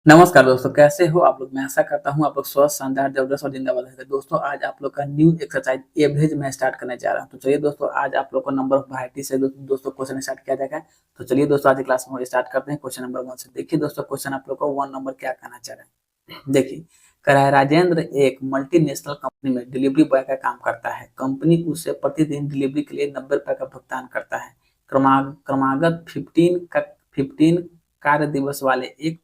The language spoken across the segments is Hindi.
नमस्कार दोस्तों, कैसे हो आप लोग। मैं आशा करता हूँ आप लोग स्वस्थ, शानदार, जबरदस्त और जिंदाबाद रहेंगे। दोस्तों आज आप लोग का न्यू एक्सरसाइज एवरेज मैं स्टार्ट करने जा रहा हूँ। तो चलिए दोस्तों, आज आप लोग को नंबर ऑफ वैरायटी से दोस्तों क्वेश्चन स्टार्ट किया जाएगा। तो चलिए दोस्तों, आज की क्लास में स्टार्ट करते हैं क्वेश्चन नंबर 1 से। देखिए दोस्तों, क्वेश्चन आप लोग को 1 नंबर क्या कहना चाह रहा है। देखिए, कह रहा है राजेंद्र एक मल्टीनेशनल कंपनी में डिलीवरी बॉय का काम करता है। कंपनी उसे प्रतिदिन डिलीवरी के लिए 90 रुपए का भुगतान करता है। क्रमागत 15 कार्य दिवस वाले एक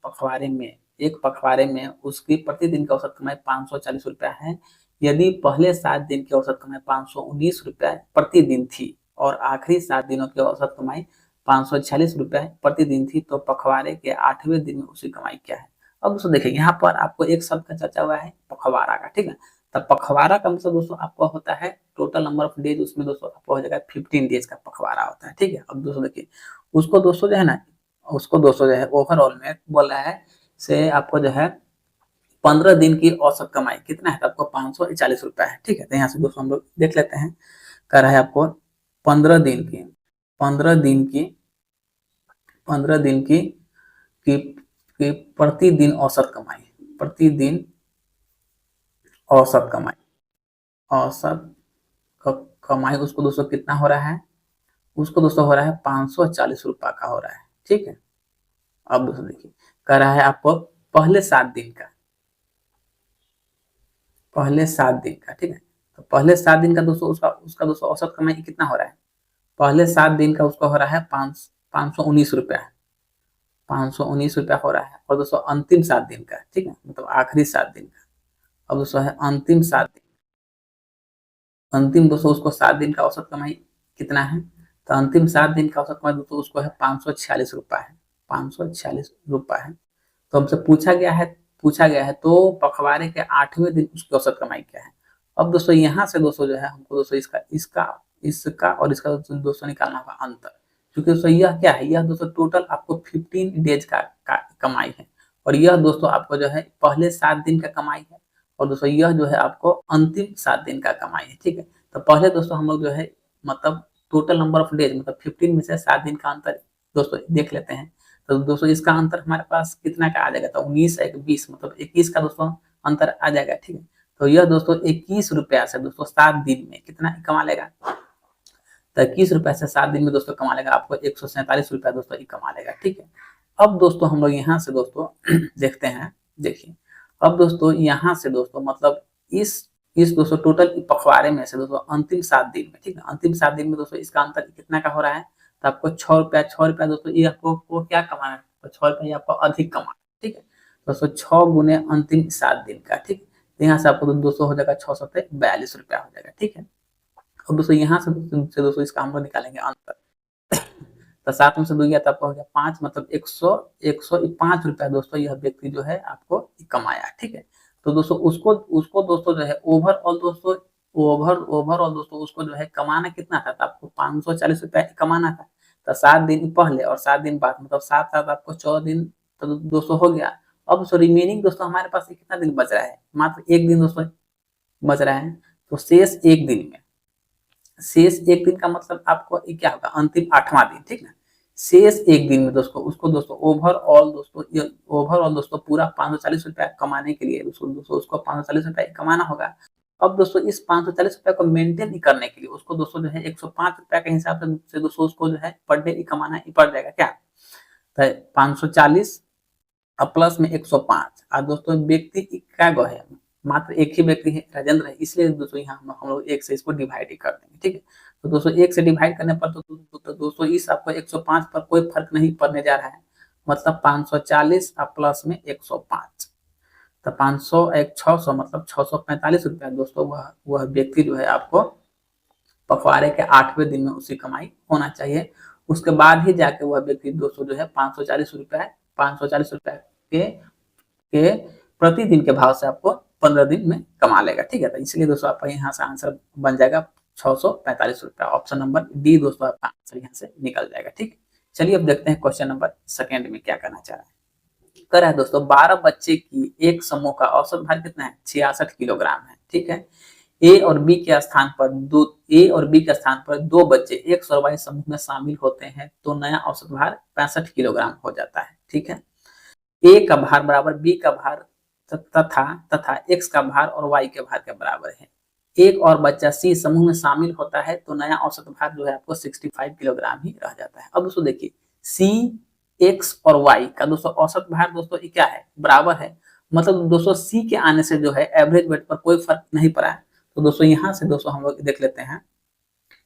पखवाड़े में उसकी प्रतिदिन की औसत कमाई 540 रुपया है। यदि पहले 7 दिन की औसत कमाई 519 रुपया प्रतिदिन थी और आखिरी 7 दिनों की औसत कमाई 546 रुपया प्रतिदिन थी, तो पखवाड़े के 8वें दिन में उसकी कमाई क्या है। अब दोस्तों देखिए, यहाँ पर आपको एक शब्द का चर्चा हुआ है पखवाड़ा का, ठीक है। तो पखवाड़ा का मतलब दोस्तों आपको होता है टोटल नंबर ऑफ डेज, उसमें दोस्तों आपको हो जाएगा 15 डेज का पखवाड़ा होता है, ठीक है। अब दोस्तों देखिए, उसको दोस्तों जो है ना, उसको दोस्तों जो है ओवरऑल में बोल रहा है से आपको जो है 15 दिन की औसत कमाई कितना है, तो आपको 540 रुपया है, ठीक है। तो यहाँ से दोस्तों हम लोग देख लेते हैं। कह रहा है आपको 15 दिन की 15 दिन की 15 दिन की प्रतिदिन औसत कमाई, प्रतिदिन औसत कमाई, औसत कमाई उसको दोस्तों कितना हो रहा है, उसको दोस्तों हो रहा है 540 रुपया का हो रहा है, ठीक है। अब दोस्तों देखिए, कह रहा है आपको पहले 7 दिन का, ठीक है। तो पहले 7 दिन का दोस्तों उसका उसका दोस्तों औसत कमाई कितना हो रहा है। पहले 7 दिन का उसका हो रहा है 519 रुपया, 519 रुपया हो रहा है। और दोस्तों अंतिम 7 दिन का, ठीक है, मतलब आखिरी 7 दिन का। अब दोस्तों है अंतिम 7 दिन, अंतिम दोस्तों उसको 7 दिन का औसत कमाई कितना है। तो अंतिम 7 दिन का औसत कमाई दोस्तों उसको है 546 रुपया है, 546 रुपया है। तो हमसे पूछा गया है तो पखवाड़े के 8वें दिन उसकी औसत कमाई क्या है। अब दोस्तों यहाँ से दोस्तों जो है हमको दोस्तों इसका इसका इसका और इसका दोस्तों निकालना होगा अंतर। क्योंकि दोस्तों यह क्या है, यह दोस्तों टोटल आपको 15 डेज का कमाई है, और यह दोस्तों आपको जो है पहले 7 दिन का कमाई है, और दोस्तों यह जो है आपको अंतिम 7 दिन का कमाई है, ठीक है। तो पहले दोस्तों हम लोग जो है मतलब टोटल नंबर ऑफ डेज मतलब 15 में से 7 दिन का अंतर दोस्तों देख लेते हैं। तो दोस्तों इसका अंतर हमारे पास कितना का आ जाएगा, तो 19 एक 20 मतलब 21 का दोस्तों अंतर आ जाएगा, ठीक है। तो यह दोस्तों 21 रुपया से दोस्तों 7 दिन में कितना कमा लेगा। तो 21 रुपया से 7 दिन में दोस्तों कमा लेगा आपको 147 रुपया दोस्तों कमा लेगा, ठीक है। अब दोस्तों हम लोग यहाँ से दोस्तों देखते हैं। देखिए, अब दोस्तों यहाँ से दोस्तों मतलब इस दोस्तों टोटल पखवाड़े में से दोस्तों अंतिम 7 दिन में, ठीक है, अंतिम 7 दिन में दोस्तों इसका अंतर कितना का हो रहा है। तो आपको 6 रुपया दोस्तों ये आपको क्या कमाना है, तो 6 रुपया आपको अधिक कमाना है, ठीक है। दोस्तों 6 गुने अंतिम 7 दिन का, ठीक है। तो यहाँ से आपको दोस्तों हो जाएगा 642 रुपया हो जाएगा, ठीक है। अब दोस्तों यहाँ से दोस्तों इसका हम लोग निकालेंगे अंतर। तो 7 में से 2 गया तो आपको हो गया 5, मतलब 105 रुपया दोस्तों यह व्यक्ति जो है आपको कमाया, ठीक है। तो दोस्तों उसको उसको दोस्तों जो है ओवरऑल दोस्तों उसको जो है कमाना कितना था, तो आपको 540 रुपया कमाना था। तो 7 दिन पहले और 7 दिन बाद मतलब 7 7 आपको 14 दिन तो दोस्तों हो गया। अब दोस्तों रिमेनिंग दोस्तों हमारे पास कितना दिन बच रहा है, मात्र 1 दिन दोस्तों बच रहा है। तो शेष एक दिन का मतलब आपको क्या होगा, अंतिम 8वां दिन, ठीक है। शेष एक दिन में दोस्तों उसको दोस्तों ओवरऑल दोस्तों पूरा 540 रुपया कमाने के लिए दोस्तों उसको 540 रुपया कमाना होगा। अब दोस्तों इस 540 रुपया को मेंटेन करने के लिए उसको दोस्तों जो है 105 रुपया के हिसाब से दोस्तों उसको जो है पर डे कमाना ही पड़ जाएगा क्या। तो 540 और प्लस में 105 और दोस्तों व्यक्ति क्या गो है, मात्र एक ही व्यक्ति है, राजेंद्र है, इसलिए दोस्तों यहाँ हम लोग 1 से इसको डिवाइड ही कर देंगे, ठीक है। तो दोस्तों 1 से डिवाइड करने पर तो दोस्तों इस आपको 105 पर कोई फर्क नहीं पड़ने जा रहा है, मतलब 540 और प्लस में 105, तो 500 एक 600 मतलब 645 रुपया दोस्तों वह व्यक्ति जो है आपको पखवाड़े के 8वें दिन में उसकी कमाई होना चाहिए। उसके बाद ही जाके वह व्यक्ति दोस्तों जो है 540 रुपया के प्रतिदिन के भाव से आपको 15 दिन में कमा लेगा, ठीक है। तो इसलिए दोस्तों आपका यहाँ से आंसर बन जाएगा 645 रुपया। ऑप्शन नंबर डी दोस्तों आपका आंसर यहाँ से निकल जाएगा, ठीक है। चलिए अब देखते हैं क्वेश्चन नंबर 2 में क्या करना चाह रहा है। कर है दोस्तों 12 बच्चे की एक समूह का औसत भार कितना है, 66 किलोग्राम है, ठीक है। ए और बी के स्थान पर 2 बच्चे एक सर्ववाही समूह में शामिल होते हैं तो नया औसत भार 65 किलोग्राम हो जाता है, ठीक है। ए का भार बराबर बी का भार तथा एक्स का भार और वाई के भार के बराबर है। एक और बच्चा सी समूह में शामिल होता है तो नया औसत भार जो है आपको 65 किलोग्राम ही रह जाता है। अब दोस्तों देखिए सी, एक्स और वाई का दोस्तों औसत भार दोस्तों क्या है, बराबर है। मतलब दोस्तों सी के आने से जो है एवरेज वेट पर कोई फर्क नहीं पड़ा है। तो दोस्तों यहाँ से दोस्तों हम लोग देख लेते हैं,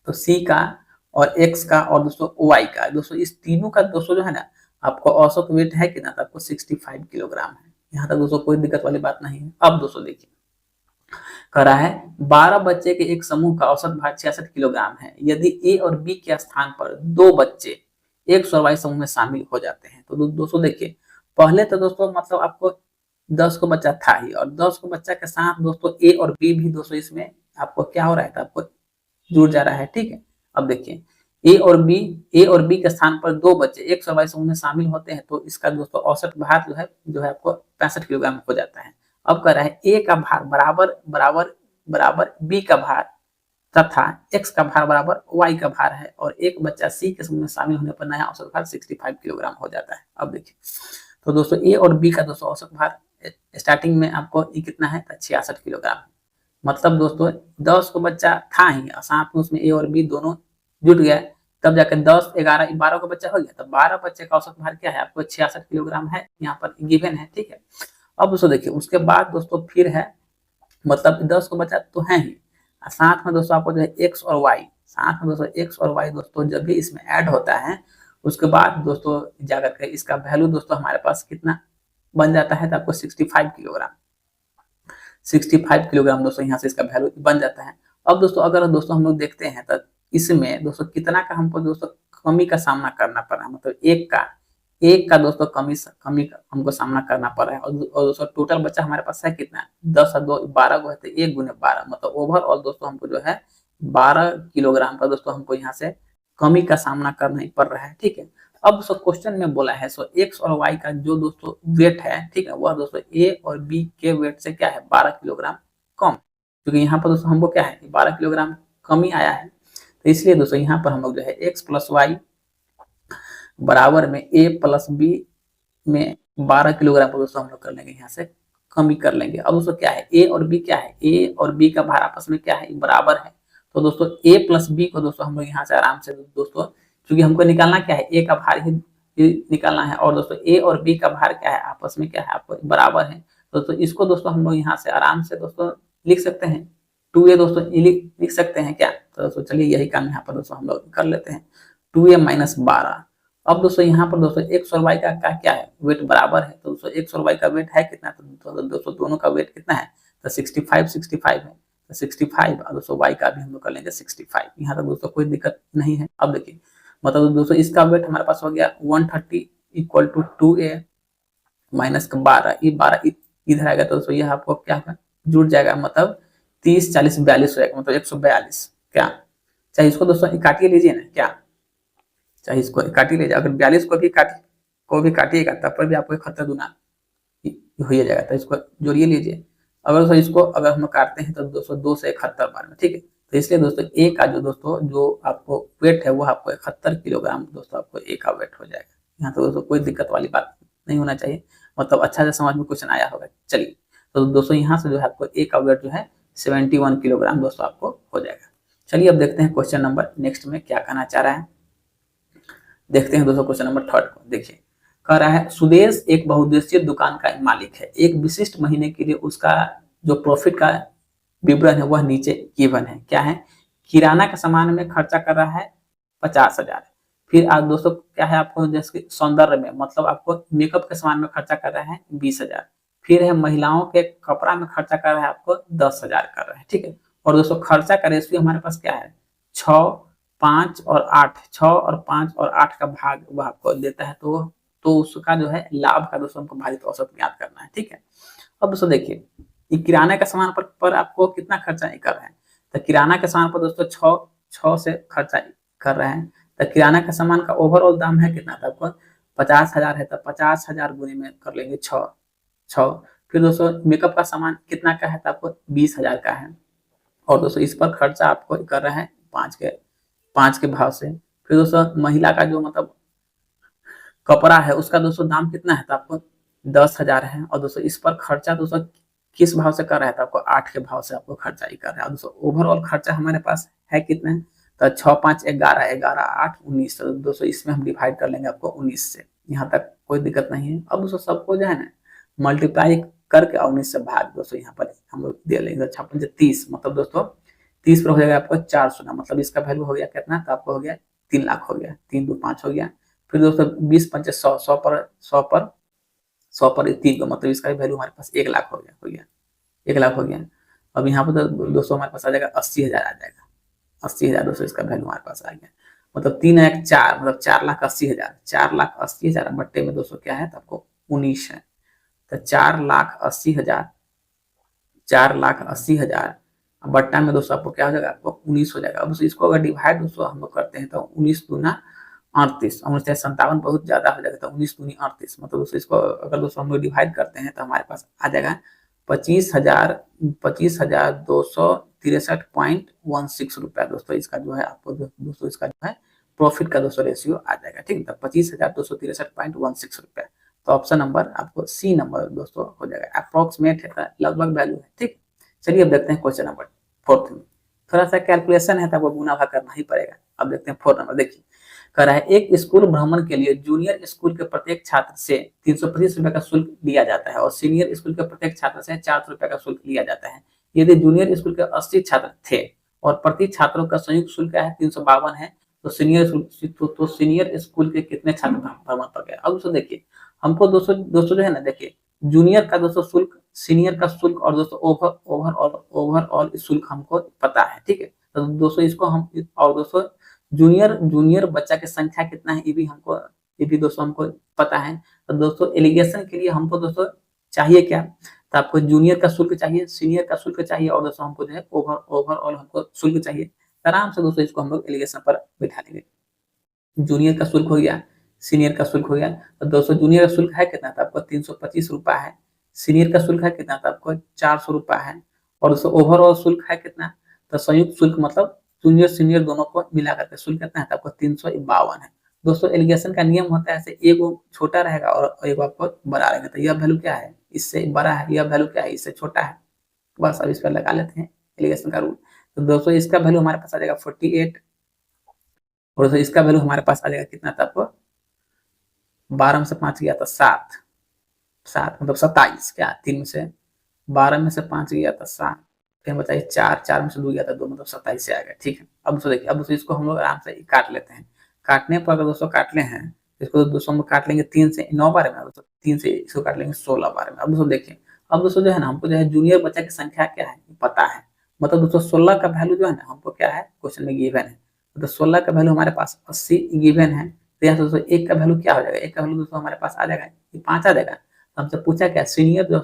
तो सी का और एक्स का और दोस्तों वाई का, दोस्तों इस तीनों का दोस्तों जो है ना आपको औसत वेट है कितना, आपको 65 किलोग्राम है। यहाँ तक दोस्तों कोई दिक्कत वाली बात नहीं है। अब दोस्तों देखिए कह रहा है 12 बच्चे के एक समूह का औसत भार 66 किलोग्राम है। यदि ए और बी के स्थान पर 2 बच्चे एक्स और वाई समूह में शामिल हो जाते हैं तो दोस्तों देखिए पहले तो दोस्तों मतलब आपको 10 को बच्चा था ही, और 10 को बच्चा के साथ दोस्तों ए और बी भी दोस्तों इसमें आपको क्या हो रहा है, आपको जुड़ जा रहा है। ठीक है, अब देखिए ए और बी के स्थान पर 2 बच्चे एक्स और वाई समूह में शामिल होते हैं तो इसका दोस्तों औसत भार जो है आपको 65 किलोग्राम हो जाता है। अब कह रहा है ए का भार बराबर बराबर बराबर बी का भार तथा एक्स का भार बराबर वाई का भार है, और एक बच्चा सी के समूह में शामिल होने पर नया औसत भार 65 किलोग्राम हो जाता है। अब देखिए तो दोस्तों ए और बी का दोस्तों औसत भार स्टार्टिंग में आपको कितना है, 66 किलोग्राम। मतलब दोस्तों 10 को बच्चा था ही और साथ में उसमें ए और बी दोनों जुट गया, तब जाकर 10, 11, 12 का बच्चा हो गया। तो 12 बच्चे का औसत भार क्या है, आपको 66 किलोग्राम है, यहाँ पर गिवन है। ठीक है, अब दोस्तों देखिए उसके बाद दोस्तों फिर है मतलब 10 को बच्चा तो है ही, साथ में दोस्तों आपको जो है एक्स और वाई, साथ में दोस्तों एक्स और वाई दोस्तों जब भी इसमें ऐड होता है उसके बाद दोस्तों जाकर के इसका वैल्यू दोस्तों हमारे पास कितना बन जाता है, तो आपको 65 किलोग्राम दोस्तों यहाँ से इसका वैल्यू बन जाता है। अब दोस्तों अगर दोस्तों हम लोग देखते हैं तो इसमें दोस्तों कितना का हमको दोस्तों कमी का सामना करना पड़ा है, मतलब एक का दोस्तों कमी का हमको सामना करना पड़ा है। और दोस्तों टोटल बच्चा हमारे पास है कितना, 10 और 2 12 को है, तो 1 गुने 12 मतलब ओवरऑल दोस्तों हमको जो है 12 किलोग्राम का दोस्तों हमको यहाँ से कमी का सामना करना ही पड़ रहा है। ठीक है, अब सो क्वेश्चन में बोला है सो एक्स और वाई का जो दोस्तों वेट है, ठीक है, वह दोस्तों ए और बी के वेट से क्या है 12 किलोग्राम कम, क्योंकि यहाँ पर दोस्तों हमको क्या है 12 किलोग्राम कमी आया है। तो इसलिए दोस्तों यहाँ पर हम लोग जो है एक्स प्लस वाई बराबर में ए प्लस बी में 12 किलोग्राम को दोस्तों हम लोग कर लेंगे, यहाँ से कमी कर लेंगे। अब दोस्तों क्या है ए और बी क्या है, ए और बी का भार आपस में क्या है बराबर है, तो दोस्तों ए प्लस बी को दोस्तों हम लोग यहाँ से आराम से दोस्तों, क्योंकि हमको निकालना क्या है ए का भार ही निकालना है, और दोस्तों ए और बी का भार क्या है आपस में क्या है आपको बराबर है। दोस्तों इसको दोस्तों हम लोग यहाँ से आराम से दोस्तों लिख सकते हैं 2a दोस्तों लिख सकते हैं क्या, तो दोस्तों चलिए यही काम यहाँ पर दोस्तों हम लोग कर लेते हैं 2a माइनस 12। अब दोस्तों यहाँ पर दोस्तों एक्स और वाई का क्या है वेट बराबर है, तो दोस्तों एक्स और वाई का वेट है कितना, तो दोस्तों दोनों का वेट कितना है, तो 65 है, तो 65 और दोस्तों वाई का भी हम लोग कर लेंगे 65। यहाँ तक दोस्तों कोई दिक्कत नहीं है। अब देखिए मतलब दोस्तों इसका वेट हमारे पास हो गया 130 इक्वल टू 2a माइनस 12, ये 12 इधर आएगा तो दोस्तों यह आपको क्या जुड़ जाएगा, मतलब 30 40 42 हो जाएगा, मतलब 142। क्या चाहे इसको दोस्तों काटिए लीजिए ना, क्या चाहे इसको काटिए लीजिए, अगर 42 को भी काटिएगा तब पर भी आपको 71 गुना हो जाएगा, तो इसको जोड़िए लीजिए। अगर दोस्तों इसको अगर हम काटते हैं तो दोस्तों 2 से 71 बार में, ठीक है, तो इसलिए दोस्तों ए का जो आपको वेट है वो आपको 71 किलोग्राम दोस्तों आपको ए का वेट हो जाएगा। यहाँ तो दोस्तों कोई दिक्कत वाली बात नहीं होना चाहिए, मतलब अच्छा से समझ में क्वेश्चन आया होगा। चलिए तो दोस्तों यहाँ से जो है आपको ए का वेट जो है 71 किलोग्राम दोस्तों आपको हो जाएगा। चलिए अब देखते हैं क्वेश्चन नंबर नेक्स्ट में क्या कहना चाह रहा है। देखते हैं दोस्तों क्वेश्चन नंबर 3 को। देखिए कह रहा है सुदेश एक बहुउद्देशीय दुकान का मालिक है, एक विशिष्ट महीने के लिए उसका जो प्रॉफिट का विवरण है वह नीचे गिवन है। क्या है, किराना के सामान में खर्चा कर रहा है 50,000। फिर आज दोस्तों क्या है आपको जैसे सौंदर्य में मतलब आपको मेकअप के सामान में खर्चा कर रहा है 20,000। फिर है महिलाओं के कपड़ा में खर्चा कर रहा है आपको 10,000 कर रहा है, ठीक है। और दोस्तों खर्चा का रेशियो हमारे पास क्या है 6, 5 और 8, 6 और 5 और 8 का भाग वह आपको देता है, तो उसका जो है लाभ का दोस्तों हमको भारित औसत ज्ञात करना है, ठीक है। अब दोस्तों देखिए किराना के सामान पर आपको कितना खर्चा कर रहे हैं, तो किराना के सामान पर दोस्तों 6 से खर्चा कर रहे हैं, तो किराना के सामान का ओवरऑल दाम है कितना, तो आपको 50,000 है, तो 50,000 गुने में कर लेंगे 6। फिर दोस्तों मेकअप का सामान कितना का है, तो आपको 20,000 का है, और दोस्तों इस पर खर्चा आपको कर रहे हैं 5 के भाव से। फिर दोस्तों महिला का जो मतलब कपड़ा है उसका दोस्तों दाम कितना है, तो आपको 10,000 है। और दोस्तों इस पर खर्चा दोस्तों किस भाव से कर रहा है, तो आपको 8 के भाव से आपको खर्चा ही कर रहा है। दोस्तों ओवरऑल खर्चा हमारे पास है कितना है, तो 6 5 11, 11 8 19। तो दोस्तों इसमें हम डिवाइड कर लेंगे आपको 19 से, यहाँ तक कोई दिक्कत नहीं है। अब दोस्तों सबको जो है ना मल्टीप्लाई करके 19 से भाग दोस्तों यहाँ पर हम लोग दे लेंगे। 6 30, मतलब दोस्तों 30 पर हो जाएगा आपको 400, मतलब इसका वैल्यू हो गया कितना, तो आपको हो गया 3 लाख हो गया, 3 2 5 हो गया। फिर दोस्तों 20 पंचे 100, 100 पर 3 को, मतलब इसका वैल्यू हमारे पास 1 लाख हो गया 1 लाख हो गया। अब यहाँ पर दोस्तों हमारे पास आ जाएगा 80,000 आ जाएगा, 80,000 दोस्तों इसका वैल्यू हमारे पास आ गया। मतलब 3 1 4, मतलब 4,80,000, 4,80,000 बट्टे में दोस्तों क्या है, तो आपको 19 है। तो 4,80,000, 4,80,000 बट्टा में दोस्तों आपको क्या हो जाएगा, आपको 19 हो जाएगा। अब दोस्तों इसको अगर डिवाइड दोस्तों हम लोग करते हैं तो 19 दूना 38, 57 बहुत ज्यादा हो जाएगा, तो 19 दूनी 38, मतलब दोस्तों इसको अगर दोस्तों हम लोग डिवाइड करते हैं तो हमारे पास आ जाएगा 25,263.16 रुपया। दोस्तों इसका जो है आपको दोस्तों इसका जो है प्रॉफिट का दोस्तों रेशियो आ जाएगा, ठीक है। तो 25,263.16 रुपया। तो ऑप्शन नंबर आपको सी नंबर दोस्तों हो जाएगा, अप्रोक्सीमेट है, लगभग वैल्यू है, ठीक। चलिए अब देखते हैं क्वेश्चन नंबर 4 में। थोड़ा सा कैलकुलेशन है तो आपको गुना भाग करना ही पड़ेगा। अब देखते हैं 4 नंबर। देखिए कह रहा है एक स्कूल भ्रमण के लिए जूनियर स्कूल के प्रत्येक छात्र से 325 रुपए का शुल्क लिया जाता है और सीनियर स्कूल के प्रत्येक छात्र से 400 रुपए का शुल्क लिया जाता है। यदि जूनियर स्कूल के 80 छात्र थे और प्रति छात्रों का संयुक्त शुल्क है 352 है, तो सीनियर स्कूल के कितने छात्र भ्रमण पर गए। अब दोस्तों देखिए हमको दोस्तों जो है ना, देखिए जूनियर का दोस्तों शुल्क, सीनियर का शुल्क और दोस्तों ओवरऑल शुल्क हमको पता है, ठीक है। तो दोस्तों इसको हम, और दोस्तों जूनियर बच्चा की संख्या कितना है ये भी दोस्तों हमको पता है। तो दोस्तों एलिगेशन के लिए हमको दोस्तों चाहिए क्या, तो आपको जूनियर का शुल्क चाहिए, सीनियर का शुल्क चाहिए और दोस्तों हमको जो है ओवरऑल हमको शुल्क चाहिए। आराम से दोस्तों इसको हम लोग एलिगेशन पर बैठा लेंगे। जूनियर का शुल्क हो गया, सीनियर का शुल्क हो गया। तो दोस्तों जूनियर का शुल्क है कितना, तो आपको 325 रुपया है। सीनियर का शुल्क है कितना, तो आपको 400 रुपया है। और दोस्तों ओवरऑल शुल्क है कितना, तो संयुक्त शुल्क मतलब जूनियर सीनियर दोनों को मिला करके शुल्क कितना है, तो आपको 352 है। दोस्तों एलिगेशन का नियम होता है ऐसे, एक छोटा रहेगा और एक आपको बड़ा रहेगा। तो यह वैल्यू क्या है, इससे बड़ा है, यह वैल्यू क्या है, इससे छोटा है। बस अब इस पर लगा लेते हैं एलिगेशन का रूल। तो दोस्तों इसका वैल्यू हमारे पास आ जाएगा 48 और दोस्तों इसका वैल्यू हमारे पास आ जाएगा कितना था, आपको 12 में से 5 गया था 7, 7 मतलब 27, क्या 3 में से 12 में से 5 गया था 7, फिर बताइए 4, 4 में से 2 गया था 2, मतलब 27 से आ गया, ठीक है। अब दोस्तों देखिए, अब दोस्तों इसको हम लोग आराम से काट लेते हैं। काटने पर अगर दोस्तों काटले हैं, इसको दोस्तों हम काट लेंगे 3 से 9 बार में, दोस्तों 3 से इसको काट लेंगे 16 बार में। अब दोस्तों देखिए, अब दोस्तों जो है ना हमको जो है जूनियर बच्चा की संख्या क्या है पता है, मतलब दोस्तों 16 का वैल्यू जो है ना हमको क्या है क्वेश्चन में गिवन है। तो 16 का वैल्यू हमारे पास 80 गिवन है। तो यहाँ दोस्तों एक का वैल्यू क्या हो जाएगा, एक का वैल्यू दोस्तों हमारे पास आ जाएगा 5 आ जाएगा। तो हमसे पूछा क्या, सीनियर जो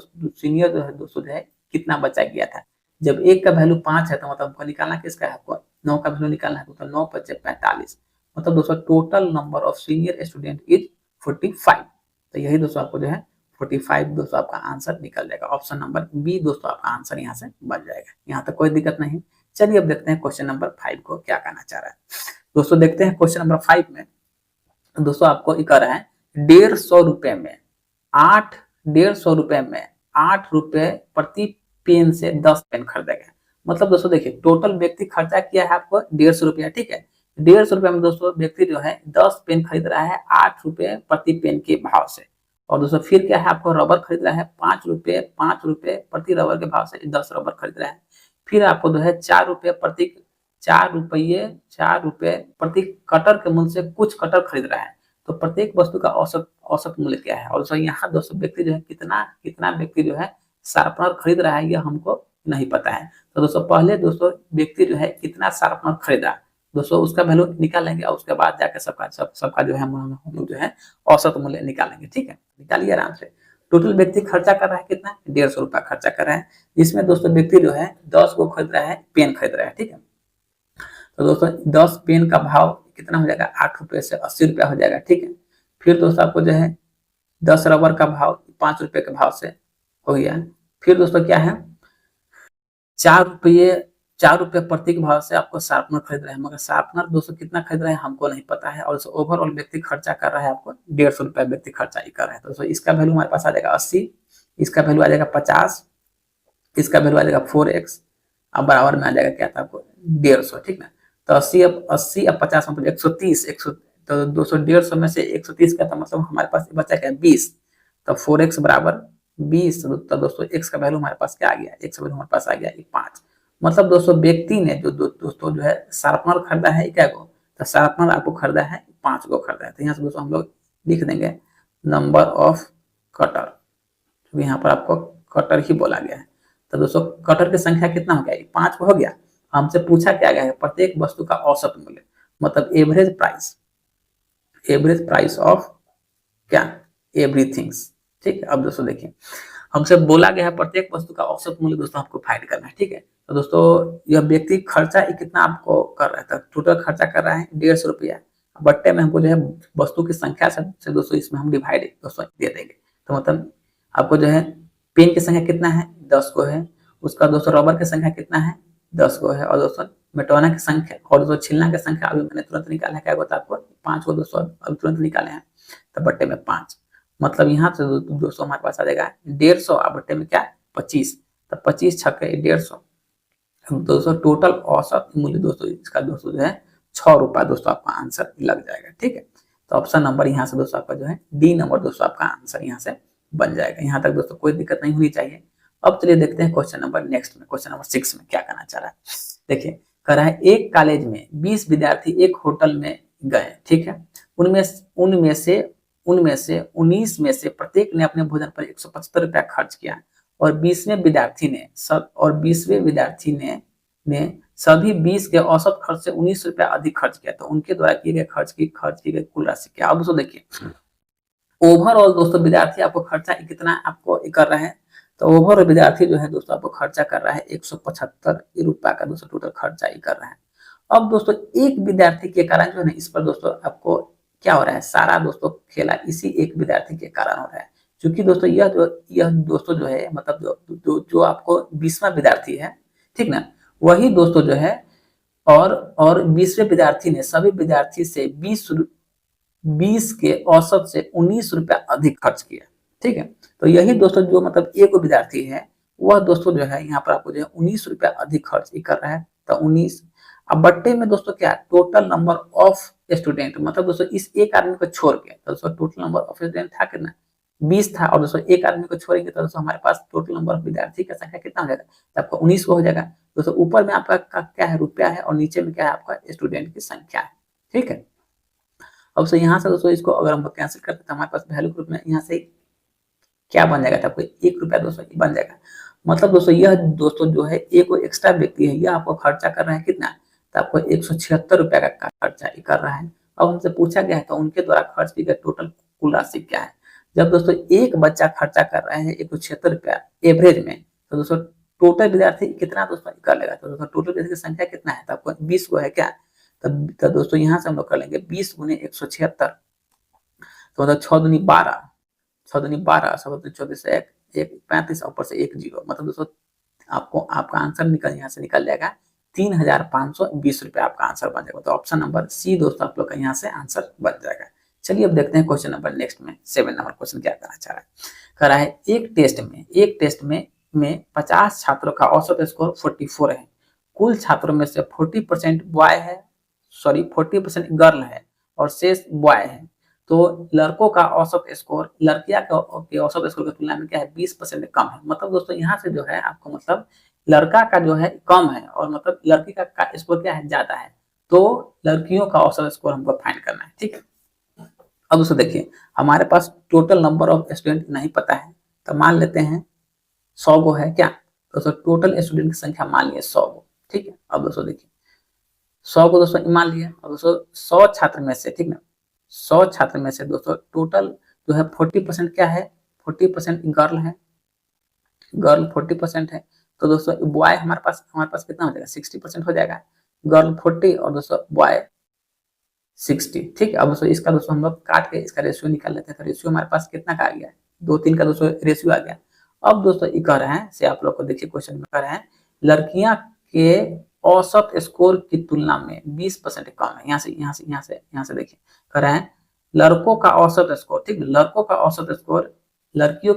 है दोस्तों जो है कितना बच्चा गया था। जब एक का वैल्यू 5 है तो मतलब हमको निकालना किसका है, आपको 9 का वैल्यू निकालना है। तो 9 × 5 = 45, मतलब दोस्तों total number of senior student is 45। तो यही दोस्तों आपको जो है 45 दोस्तों आपका आंसर निकल जाएगा। ऑप्शन नंबर बी दोस्तों आपका आंसर यहाँ से बन जाएगा। यहाँ तक कोई दिक्कत नहीं। चलिए अब देखते हैं क्वेश्चन नंबर 5 को क्या कहना चाह रहा है। दोस्तों देखते हैं क्वेश्चन नंबर 5 में दोस्तों आपको ये कह रहा है 150 रुपए में 8 रुपए प्रति पेन से 10 पेन खरीदेगा। मतलब दोस्तों देखिए टोटल व्यक्ति खर्चा किया है आपको 150 रुपया, ठीक है। 150 रुपया में दोस्तों व्यक्ति जो है 10 पेन खरीद रहा है 8 रुपए प्रति पेन के भाव से। और दोस्तों फिर क्या है, आपको रबर खरीद रहा है 5 रुपए प्रति रबर के भाव से 10 रबर खरीद रहा है। फिर आपको जो है 4 रुपए प्रति कटर के मूल्य से कुछ कटर खरीद रहा है। तो प्रत्येक वस्तु का औसत मूल्य क्या है। और दोस्तों यहाँ दोस्तों व्यक्ति जो है कितना व्यक्ति जो है शार्पनर खरीद रहा है, यह हमको नहीं पता है। तो दोस्तों पहले दोस्तों व्यक्ति जो है कितना शार्पनर खरीदा, दोस्तों उसका वैल्यू निकालेंगे और उसके बाद जाकर सबका जो है हम लोग जो है औसत मूल्य निकालेंगे, ठीक है। निकालिए आराम से। टोटल व्यक्ति खर्चा कर रहा है कितना, 150 रुपया खर्चा कर रहा है। जिसमें दोस्तों व्यक्ति जो है 10 को खरीद रहा है, पेन खरीद रहा है, ठीक है। तो दोस्तों 10 पेन का भाव कितना हो जाएगा, 8 रुपए से 80 रुपया हो जाएगा, ठीक है। फिर दोस्तों आपको जो है 10 रबर का भाव 5 रुपए के भाव से हो गया। फिर दोस्तों क्या है 4 रुपये ₹4 प्रत्येक भाव से आपको शार्पनर खरीद रहे हैं, मगर शार्पनर दोस्तों कितना खरीद रहे हैं हमको नहीं पता है, और ओवरऑल व्यक्ति खर्चा कर रहा है आपको ₹150 व्यक्ति खर्चा ही कर रहा है। तो दोस्तों इसका वैल्यू हमारे पास आ जाएगा 80, इसका वैल्यू आ जाएगा 50, इसका वैल्यू आ जाएगा 4x, अब बराबर में आ जाएगा क्या था आपको 150, ठीक ना। तो 80 अब 50 मतलब 130, 100, तो 200 150 में से 130 का था मतलब हमारे पास बचा क्या 20, तो 4x बराबर 20। तो दोस्तों x का वैल्यू हमारे पास क्या आ गया, x का वैल्यू हमारे पास आ गया 5। मतलब दोस्तों व्यक्ति ने जो दोस्तों जो है शार्पनर खरीदा है क्या को, तो शार्पनर आपको खरीदा है 5 को खरीदा है। तो यहाँ से दोस्तों हम लोग लिख देंगे नंबर ऑफ कटर, क्योंकि यहाँ पर आपको कटर ही बोला गया है। तो दोस्तों कटर की संख्या कितना हो गया, 5 हो गया। हमसे पूछा क्या गया है, प्रत्येक वस्तु का औसत मूल्य, मतलब एवरेज प्राइस ऑफ क्या एवरीथिंग्स, ठीक है। अब दोस्तों देखिए हमसे बोला गया है प्रत्येक वस्तु का औसत मूल्य दोस्तों आपको फाइंड करना है, ठीक है। तो दोस्तों यह व्यक्ति खर्चा कितना आपको कर रहा था, टोटल खर्चा कर रहा है 150 रुपया, बट्टे में हमको जो है वस्तु की संख्या से दोस्तों इसमें हम डिवाइड दोस्तों दे देंगे। तो मतलब आपको जो है पेन की संख्या कितना है 10 को है, उसका दोस्तों रबर की संख्या कितना है 10 को है, और दोस्तों मिटाना की संख्या और दोस्तों छिलना की संख्या अभी मैंने तुरंत निकाला है, क्या होता है आपको 5 को दोस्तों अभी तुरंत निकाले हैं, तो बट्टे में 5, मतलब यहाँ से दोस्तों हमारे पास आ जाएगा 150, और बट्टे में क्या 25, तो 25 छक्के 150। दोस्तों टोटल औसत मूल्य दोस्तों इसका दोस्तों जो है 6 रुपया दोस्तों आपका आंसर लग जाएगा, ठीक है। तो ऑप्शन नंबर यहाँ से दोस्तों आपका जो है डी नंबर दोस्तों आपका आंसर यहाँ से बन जाएगा। यहाँ तक दोस्तों कोई दिक्कत नहीं होनी चाहिए। अब चलिए देखते हैं क्वेश्चन नंबर नेक्स्ट में, क्वेश्चन नंबर 6 में क्या करना चाह रहा है। देखिए कह रहा है एक कॉलेज में 20 विद्यार्थी एक होटल में गए, ठीक है। उनमें से 19 में से प्रत्येक ने अपने भोजन पर 175 रुपया खर्च किया, और 20वें विद्यार्थी ने सभी 20 के औसत खर्च से 19 रुपया अधिक खर्च किया। तो उनके द्वारा किए गए खर्च की गई कुल राशि क्या। अब दोस्तों देखिए ओवरऑल दोस्तों विद्यार्थी आपको खर्चा कितना आपको कर रहा है, तो ओवरऑल विद्यार्थी जो है दोस्तों आपको खर्चा कर रहा है 175 रुपया का दोस्तों टोटल खर्चा ही कर रहा है। अब दोस्तों एक विद्यार्थी के कारण जो है इस पर दोस्तों आपको क्या हो रहा है, सारा दोस्तों खेला इसी एक विद्यार्थी के कारण हो रहा है, क्योंकि दोस्तों यह दोस्तों जो है मतलब जो आपको 20वां विद्यार्थी है, ठीक ना, वही दोस्तों जो है और 20वें विद्यार्थी ने सभी विद्यार्थी से 20 के औसत से 19 रुपया अधिक खर्च किया, ठीक है। तो यही दोस्तों जो मतलब एक विद्यार्थी है वह दोस्तों जो है यहाँ पर आपको जो है 19 रुपया अधिक खर्च कर रहा है, तो 19। अब बट्टे में दोस्तों क्या टोटल नंबर ऑफ स्टूडेंट, मतलब दोस्तों इस एक आदमी को छोड़ के तो दोस्तों टोटल नंबर ऑफ स्टूडेंट था कितना 20 था, और दोस्तों एक आदमी को छोड़ेंगे तो दोस्तों हमारे पास टोटल नंबर ऑफ विद्यार्थी का संख्या कितना हो जाएगा, तो आपका 19 को हो जाएगा। दोस्तों ऊपर में आपका क्या है रुपया है, और नीचे में क्या है आपका स्टूडेंट की संख्या है, ठीक है। अब से यहाँ से दोस्तों इसको अगर हम कैंसिल करते तो हमारे पास वैल्यू ग्रुप में यहाँ से क्या बन जाएगा, तो आपको 1 रुपया दोस्तों बन जाएगा। मतलब दोस्तों यह दोस्तों जो है एक एक्स्ट्रा व्यक्ति है, यह आपको खर्चा कर रहा है कितना, तो आपको 176 रुपया का खर्चा कर रहा है। अब हमसे पूछा गया है तो उनके द्वारा खर्च की गई टोटल कुल राशि क्या है। जब दोस्तों एक बच्चा खर्चा कर रहा है 176 रुपया एवरेज में, तो दोस्तों टोटल विद्यार्थी कितना दोस्तों कर लेगा, तो दोस्तों टोटल विद्यार्थी की संख्या कितना है, तो आपको 20 को है क्या, तो दोस्तों यहाँ से हम लोग कर लेंगे 20 गुने 176, तो मतलब 6 दूनी 12, 6 दूनी 12, 14 से 1 35 ऊपर से 1 0, मतलब दोस्तों आपको आपका आंसर यहाँ से निकल जाएगा 3520 रुपया आपका आंसर बन जाएगा। तो ऑप्शन नंबर सी दोस्तों आप लोग का यहाँ से आंसर बन जाएगा। चलिए अब देखते हैं क्वेश्चन नंबर नेक्स्ट में 7 नंबर क्वेश्चन क्या करना चाह रहा है। कह रहा है एक टेस्ट में 50 छात्रों का औसत स्कोर 44 है। कुल छात्रों में से 40% बॉय है, 40% गर्ल है और शेष बॉय है। तो लड़कों का औसत स्कोर लड़कियां के औसत स्कोर की तुलना में क्या है 20% कम है। मतलब दोस्तों यहाँ से जो है आपको मतलब लड़का का जो है कम है और मतलब लड़की का स्कोर क्या है ज्यादा है, तो लड़कियों का औसत स्कोर हमको फाइंड करना है, ठीक है। अब दोस्तों देखिए हमारे पास टोटल नंबर ऑफ स्टूडेंट नहीं पता है, तो मान लेते हैं 100 गो है क्या, दोस्तों टोटल स्टूडेंट की संख्या मान लिया 100 गो, ठीक है। अब दोस्तों देखिए 100 को दोस्तों मान लिया, और दोस्तों 100 छात्र में से, ठीक ना, 100 छात्र में से दोस्तों टोटल जो है 40% क्या है, 40% गर्ल है, गर्ल 40% है। तो दोस्तों बॉय हमारे पास कितना हो जाएगा 60% हो जाएगा, गर्ल 40 और दोस्तों बॉय 60, ठीक है। अब दोस्तों इसका दोस्तों हम लोग काट के इसका रेशियो निकाल लेते हैं, तो रेशियो हमारे पास कितना का आ गया 2-3 का दोस्तों रेशियो आ गया। अब दोस्तों ये कह रहे हैं से आप लोग को देखिए क्वेश्चन में कह रहे हैं लड़कियां के औसत स्कोर की तुलना में 20% कम है। यहाँ से देखिए, कह रहे हैं लड़कों का औसत स्कोर, ठीक है, लड़कों का औसत स्कोर लड़कियों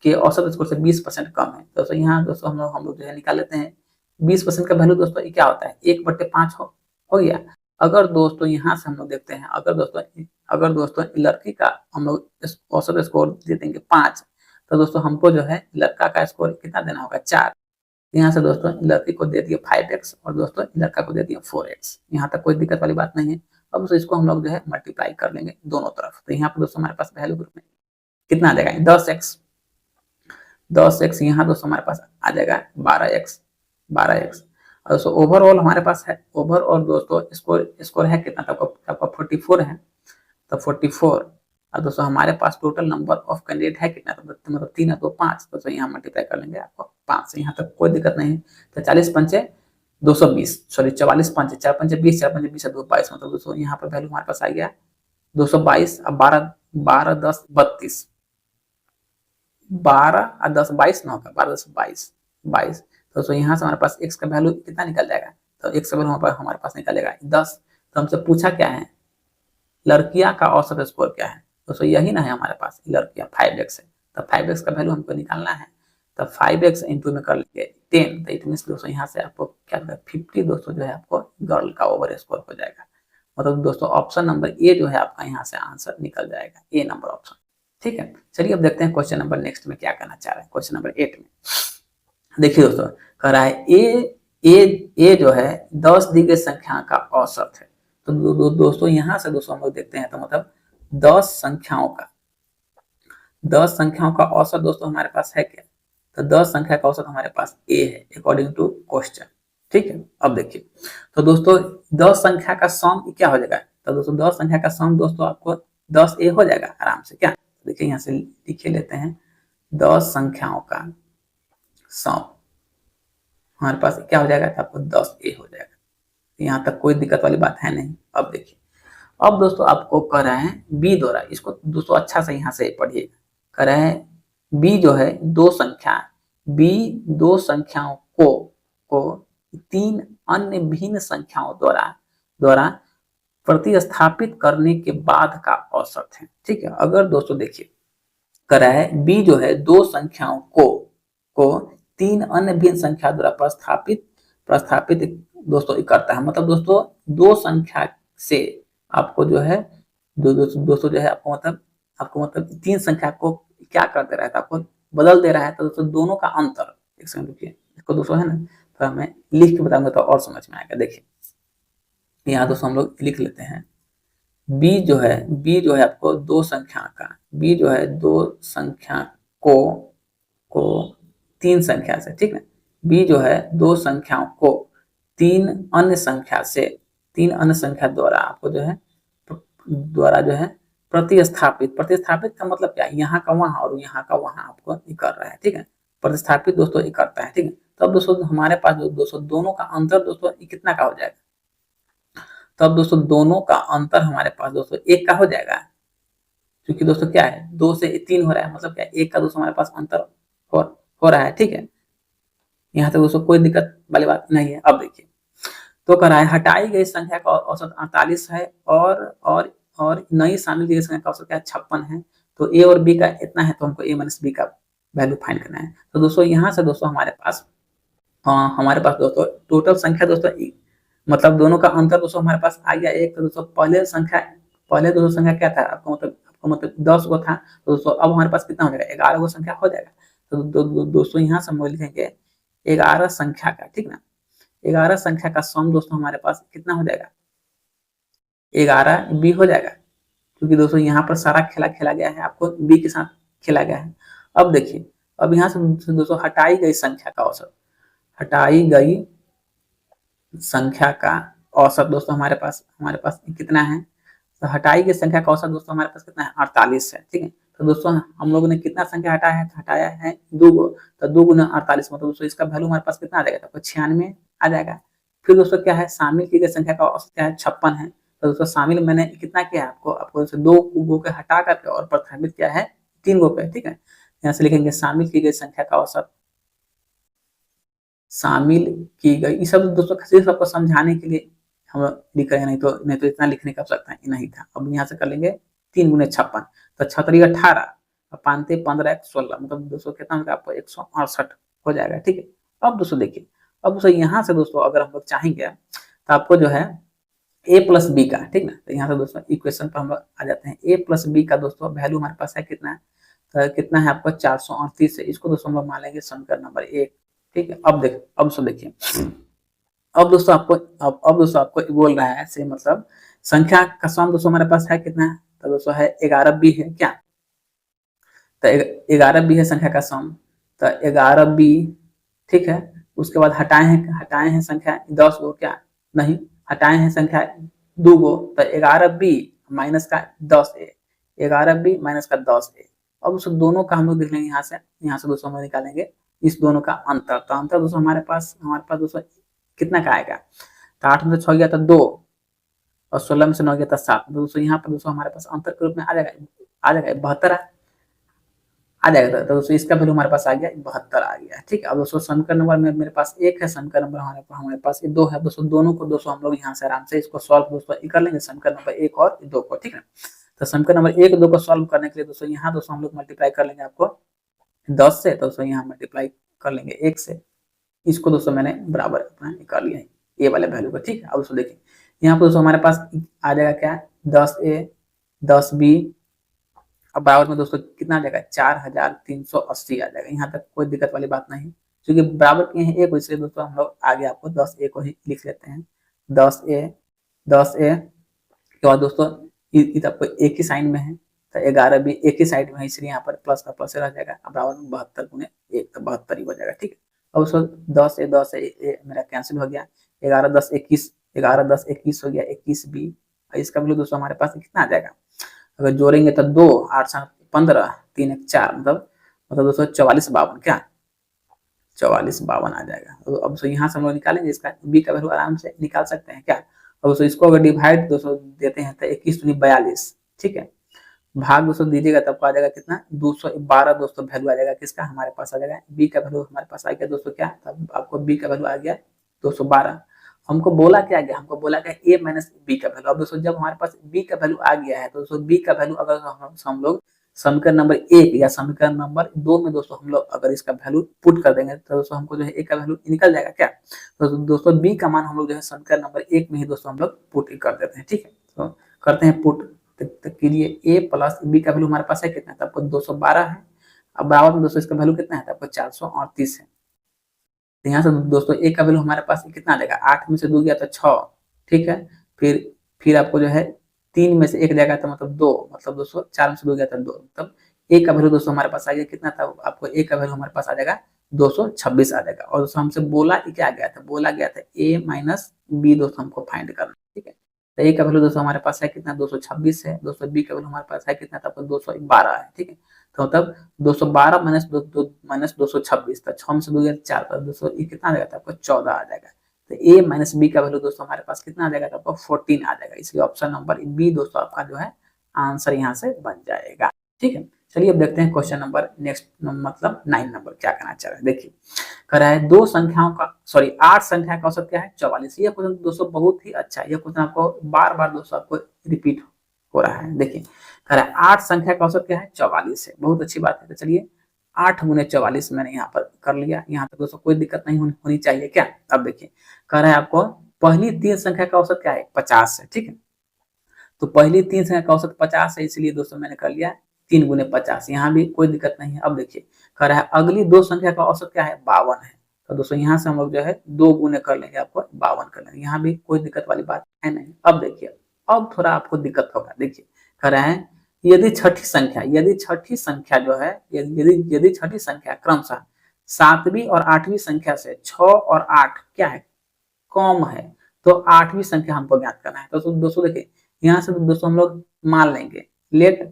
के औसत स्कोर से 20% कम है। दोस्तों यहाँ दोस्तों हम लोग जो है निकाल लेते हैं 20% का वैल्यू दोस्तों क्या होता है, 1/5 हो गया। अगर दोस्तों यहाँ से हम लोग देखते हैं, अगर दोस्तों लड़की का हम लोग औसत स्कोर दे देंगे 5, तो दोस्तों हमको जो है लड़का का स्कोर कितना देना होगा, 4। यहाँ से दोस्तों लड़की को दे दिए 5x और दोस्तों लड़का को दे दिए 4x। यहाँ तक कोई दिक्कत वाली बात नहीं है। अब दोस्तों इसको हम लोग जो है मल्टीप्लाई कर लेंगे दोनों तरफ। तो यहाँ पर दोस्तों हमारे पास वैल्यू ग्रुप में कितना आ जाएगा, 10x। यहाँ दोस्तों हमारे पास आ जाएगा 12x। और दोस्तों ओवरऑल हमारे पास है, ओवरऑल दोस्तों स्कोर है कितना, आपका 44 है। तो 44, और दोस्तों हमारे पास टोटल नंबर ऑफ कैंडिडेट है कितना, तो मतलब 3 है तो 5। तो यहाँ मल्टीप्लाई कर लेंगे आपको 5 से, यहाँ तक कोई दिक्कत नहीं है। तो 40 पंचे 220, सॉरी 44 पंचे 4 पंचे 20, 4 पंचे 20 2 22, मतलब दोस्तों यहाँ पर वैल्यू हमारे पास आ गया 222। अब 12 10 32, 12 और 10 22 ना होगा, 12 10 22। तो दोस्तों यहाँ से हमारे पास x का वैल्यू कितना निकल जाएगा, तो x का वैल्यू हमारे पास निकलेगा 10। तो हमसे पूछा क्या है, लड़कियां का औसत स्कोर क्या है। दोस्तों यही ना है हमारे पास, लड़कियां 5x है। तो 5x का वैल्यू हमको निकालना है। तो 5x इंटू में कर लेंगे 10, तो इट मीन दोस्तों यहाँ से आपको क्या 50 दोस्तों जो है आपको गर्ल का ओवर स्कोर हो जाएगा। मतलब दोस्तों ऑप्शन नंबर ए जो है आपका यहाँ से आंसर निकल जाएगा, ए नंबर ऑप्शन। ठीक है, चलिए अब देखते हैं क्वेश्चन नंबर नेक्स्ट में क्या करना चाह रहे हैं। क्वेश्चन नंबर 8 में देखिए दोस्तों, कह रहा है ए जो है 10 दी गई संख्या का औसत है। तो दोस्तों यहाँ से दोस्तों हम लोग देखते हैं, तो मतलब 10 संख्याओं का औसत दोस्तों हमारे पास है क्या, तो 10 संख्या का औसत हमारे पास ए है अकॉर्डिंग टू क्वेश्चन। ठीक है, अब देखिए, तो दोस्तों 10 संख्या का सम क्या हो जाएगा, तो दोस्तों 10 संख्या का सम दोस्तों आपको 10a हो जाएगा आराम से। क्या देखिए, यहाँ से लिखे लेते हैं 10 संख्याओं का सम हमारे पास क्या हो जाएगा, तो आपको 10a हो जाएगा। यहाँ तक कोई दिक्कत वाली बात है नहीं। अब देखिए, अब दोस्तों आपको कह रहे हैं बी द्वारा, इसको दोस्तों अच्छा से यहाँ से पढ़िएगा। कह रहे हैं बी जो है दो संख्याओं को 3 अन्य भिन्न संख्याओं द्वारा प्रतिस्थापित करने के बाद का औसत है। ठीक है, अगर दोस्तों देखिए, कह रहा है बी जो है दो संख्याओं को 3 अन्य भिन्न संख्या द्वारा प्रस्थापित दोस्तों करता है। मतलब दोस्तों दो संख्या से आपको जो है दोस्तों जो है आपको मतलब 3 संख्या को क्या कर दे रहा है, तो आपको बदल दे रहा है। तो दोस्तों दोनों का अंतर, एक सेकंड रुकिए, इसको दोस्तों है ना, तो हमें लिख के बताऊंगा तो और समझ में आएगा। देखिए यहाँ दोस्तों हम लोग लिख लेते हैं, बी जो है आपको दो संख्या को 3 संख्या से, ठीक है, बी जो है दो संख्याओं को 3 अन्य संख्या द्वारा आपको जो है प्रतिस्थापित का मतलब क्या, यहाँ का वहां और यहाँ का वहां आपको कर रहा है। ठीक है, प्रतिस्थापित दोस्तों करता है। ठीक है, तो अब दोस्तों हमारे पास दोस्तों दोनों का अंतर दोस्तों कितना का हो जाएगा, तो अब दोस्तों दोनों का अंतर हमारे पास दोस्तों 1 का हो जाएगा, क्योंकि दोस्तों क्या है 2 से 3 हो रहा है, मतलब क्या 1 का दोस्तों हमारे पास अंतर हो रहा है। ठीक है, यहाँ तक दोस्तों कोई दिक्कत वाली बात नहीं है। अब देखिए, तो कह रहा है हटाई गई संख्या का औसत 48 है और नई शामिल की गई संख्या का औसत क्या 56 है। तो ए और बी का इतना है, तो हमको ए माइनस बी का वैल्यू फाइंड करना है। तो दोस्तों यहाँ से दोस्तों हमारे पास दोस्तों टोटल संख्या दोस्तों मतलब दोनों का अंतर दोस्तों हमारे पास आ गया 1। तो दोस्तों पहले दोस्तों संख्या क्या था, आपको मतलब 10 गो था। तो दोस्तों अब हमारे पास कितना हो जाएगा, 11 गो संख्या हो जाएगा। तो दोस्तों यहाँ से हम लिखेंगे 11 संख्या का, ठीक ना, 11 संख्या का सम दोस्तों हमारे पास कितना हो जाएगा, 11 बी हो जाएगा, क्योंकि दोस्तों यहाँ पर सारा खेला गया है, आपको बी के साथ खेला गया है। अब देखिए, अब यहाँ से दोस्तों हटाई गई संख्या का औसत दोस्तों हमारे पास कितना है, तो हटाई गई संख्या का औसत दोस्तों हमारे पास कितना है 48 है। ठीक है, तो दोस्तों हम लोगों ने कितना संख्या हटाया है 2 गो, तो 2 गुना 48 मतलब दोस्तों इसका वैल्यू हमारे पास कितना आ जाएगा, तो 96 आ जाएगा। फिर दोस्तों क्या है, शामिल की गई संख्या का औसत क्या है 56 है। तो दोस्तों शामिल मैंने कितना किया है, आपको 2 गो के हटा करके और प्रतिस्थापित किया है 3 गो पे। ठीक है, यहाँ से लिखेंगे शामिल की गई संख्या का औसत शामिल की गई। ये सब दोस्तों सिर्फ आपको समझाने के लिए हम लिख रहे हैं, नहीं तो इतना लिखने का आवश्यकता नहीं था। अब यहाँ से कर लेंगे 3 गुने 56, तो 6 18 और 5 15 1 16, मतलब दोस्तों कितना होगा आपको 168 हो जाएगा। ठीक है, अब दोस्तों देखिए, अब दोस्तों यहाँ से दोस्तों अगर हम लोग चाहेंगे तो आपको जो है a प्लस बी का, ठीक ना, तो यहाँ से दोस्तों इक्वेशन पर हम लोग आ जाते हैं। a प्लस बी का दोस्तों वैल्यू हमारे पास है कितना है, तो कितना है आपको 438 है। इसको दोस्तों हम लोग मान लेंगे समीकरण नंबर 1। ठीक है, अब देखिए, अब दोस्तों आपको बोल रहा है से मतलब संख्या का सम दोस्तों हमारे पास है कितना है, तो दोस्तों है 11 बी है क्या, तो 11 बी है संख्या का सम, तो 11 बी। ठीक है, उसके बाद हटाए हैं संख्या 10 गो क्या, नहीं हटाए हैं संख्या 2 गो, तो 11 बी माइनस का 10 ए, 11 बी माइनस का 10 ए। अब उस दोनों का हम लोग देख लेंगे, यहाँ से दोस्तों हम निकालेंगे इस दोनों का अंतर। तो अंतर दोस्तों हमारे पास दोस्तों कितना का आएगा, तो 8 में से 6 गया था 2 और 16 में से 9 गया था 7, तो दोस्तों यहाँ पर दोस्तों हमारे पास अंतर के रूप में आ जाएगा 72 आ जाएगा। तो दोस्तों इसका वैल्यू हमारे पास आ गया 72 आ गया। ठीक है, अब दोस्तों समीकरण नंबर में मेरे पास 1 है, समीकरण नंबर हमारे पास 2 है। दोस्तों दोनों को दोस्तों हम लोग यहाँ से आराम से इसको सॉल्व दोस्तों कर लेंगे, समीकरण नंबर 1 और 2 को। ठीक है, तो समीकरण नंबर 1 2 को सॉल्व करने के लिए दोस्तों यहाँ दोस्तों हम लोग मल्टीप्लाई कर लेंगे आपको 10 से, तो दोस्तों यहाँ मल्टीप्लाई कर लेंगे 1 से। इसको दोस्तों मैंने बराबर अपना निकाल लिया है ए वाले वैल्यू को। ठीक है, अब दोस्तों देखिए यहाँ पर दोस्तों हमारे पास आ जाएगा क्या, 10 ए 10 बी, अब बराबर में दोस्तों कितना आ जाएगा 4380 आ जाएगा। यहाँ तक कोई दिक्कत वाली बात नहीं, क्योंकि बराबर किए हैं एक, इसलिए दोस्तों हम लोग आगे आपको 10 ए को ही लिख लेते हैं। 10 ए के बाद दोस्तों आपको एक ही साइन में है, तो 11 भी एक ही साइड में है, इसलिए यहाँ पर प्लस का प्लस रह जाएगा। अब बराबर में 72 गुने 1, तो 72 ही हो जाएगा। ठीक है, अब उसको 10 ए मेरा कैंसिल हो गया, 11 10 21 हो गया, 21 बी। इसका वैल्यू दोस्तों हमारे पास कितना आ जाएगा, अगर जोड़ेंगे तो 2 8 7 15 3 1 4, मतलब दोस्तों 44 52 क्या, 44 52 आ जाएगा। तो अब दोस्तों यहाँ से हम लोग निकालेंगे इसका बी का वैल्यू, आराम से निकाल सकते हैं क्या। अब दोस्तों इसको अगर डिवाइड दोस्तों देते हैं तो 21 दूनी 42, ठीक है, भाग दोस्तों दीजिएगा तब आ जाएगा कितना 212 दोस्तों वैल्यू आ जाएगा किसका, हमारे पास आ जाएगा बी का वैल्यू हमारे पास आ गया दोस्तों क्या, तब आपको बी का वैल्यू आ गया 212। हमको बोला क्या गया, हमको बोला गया ए माइनस बी का वैल्यू। अब दोस्तों जब हमारे पास बी का वैल्यू आ गया है तो दोस्तों बी का वैल्यू अगर हम लोग समीकरण नंबर 1 या समीकरण नंबर 2 में दोस्तों हम लोग अगर इसका वैल्यू पुट कर देंगे तो दोस्तों हमको जो है ए का वैल्यू निकल जाएगा क्या। तो दोस्तों बी का मान हम लोग जो है समीकरण नंबर 1 में ही दोस्तों हम लोग पुट कर देते हैं। ठीक है, तो करते हैं पुट के लिए ए प्लस बी का वैल्यू हमारे पास है कितना, तो आपको 212 है। अब बराबर में दोस्तों इसका वैल्यू कितना है, तो आपको 438 है। तो यहाँ से दोस्तों ए का वैल्यू हमारे पास कितना आ जाएगा, 8 में से 2 गया तो 6, ठीक है, फिर आपको जो है 3 में से 1 जाएगा तो मतलब 2, मतलब दोस्तों 4 में से 2 गया तो 2, मतलब ए का वैल्यू दोस्तों हमारे पास आ गया कितना था, आपको ए का वैल्यू हमारे पास आ जाएगा 226 आ जाएगा। और दोस्तों हमसे बोला क्या गया था, बोला गया था ए माइनस बी दोस्तों हमको फाइंड करना। ठीक है, तो ए का वैल्यू दोस्तों हमारे पास है कितना 226 है, दोस्तों बी का वैल्यू हमारे पास है कितना, आपको 212 है। ठीक है, तो मतलब 212 माइनस 226, तो 6 में से 2 गया 4, तो दोस्तों ये कितना आ जाएगा, आपको 14 आ जाएगा। तो ए माइनस बी का वैल्यू दोस्तों हमारे पास कितना आ जाएगा, तो आपको 14 आ जाएगा। इसलिए ऑप्शन नंबर बी दोस्तों आपका जो है आंसर यहाँ से बन जाएगा। ठीक है, चलिए अब देखते हैं क्वेश्चन नंबर नेक्स्ट, मतलब 9 नंबर क्या करना चाह रहे हैं। देखिए कह रहा है 8 संख्या का औसत क्या है 44। यह क्वेश्चन दोस्तों बहुत ही अच्छा है, यह क्वेश्चन आपको बार बार दोस्तों आपको रिपीट हो रहा है। देखिए कह रहा है 8 संख्या का औसत क्या है 44 है, बहुत अच्छी बात है। तो चलिए 8 गुने 44 मैंने यहाँ पर कर लिया, यहाँ पर दोस्तों कोई दिक्कत नहीं होनी चाहिए क्या। अब देखिए कह रहा है आपको पहली 3 संख्या का औसत क्या है 50 है। ठीक है, तो पहली 3 संख्या का औसत 50 है, इसलिए दोस्तों मैंने कर लिया 3 गुने 50, यहाँ भी कोई दिक्कत नहीं है। अब देखिए कह रहा है अगली 2 संख्या का औसत क्या है 52 है, तो दोस्तों यहाँ से हम लोग जो है 2 गुने कर लेंगे, आपको 52 कर लेंगे, यहाँ भी कोई दिक्कत वाली बात है नहीं। अब देखिए अब थोड़ा आपको दिक्कत होगा। देखिए कह रहा है यदि छठी संख्या जो है, यदि छठी संख्या क्रमशः 7वीं और 8वीं संख्या से 6 और 8 क्या है कम है, तो 8वीं संख्या हमको ज्ञात करना है। तो दोस्तों देखिए यहाँ से दोस्तों हम लोग मान लेंगे लेट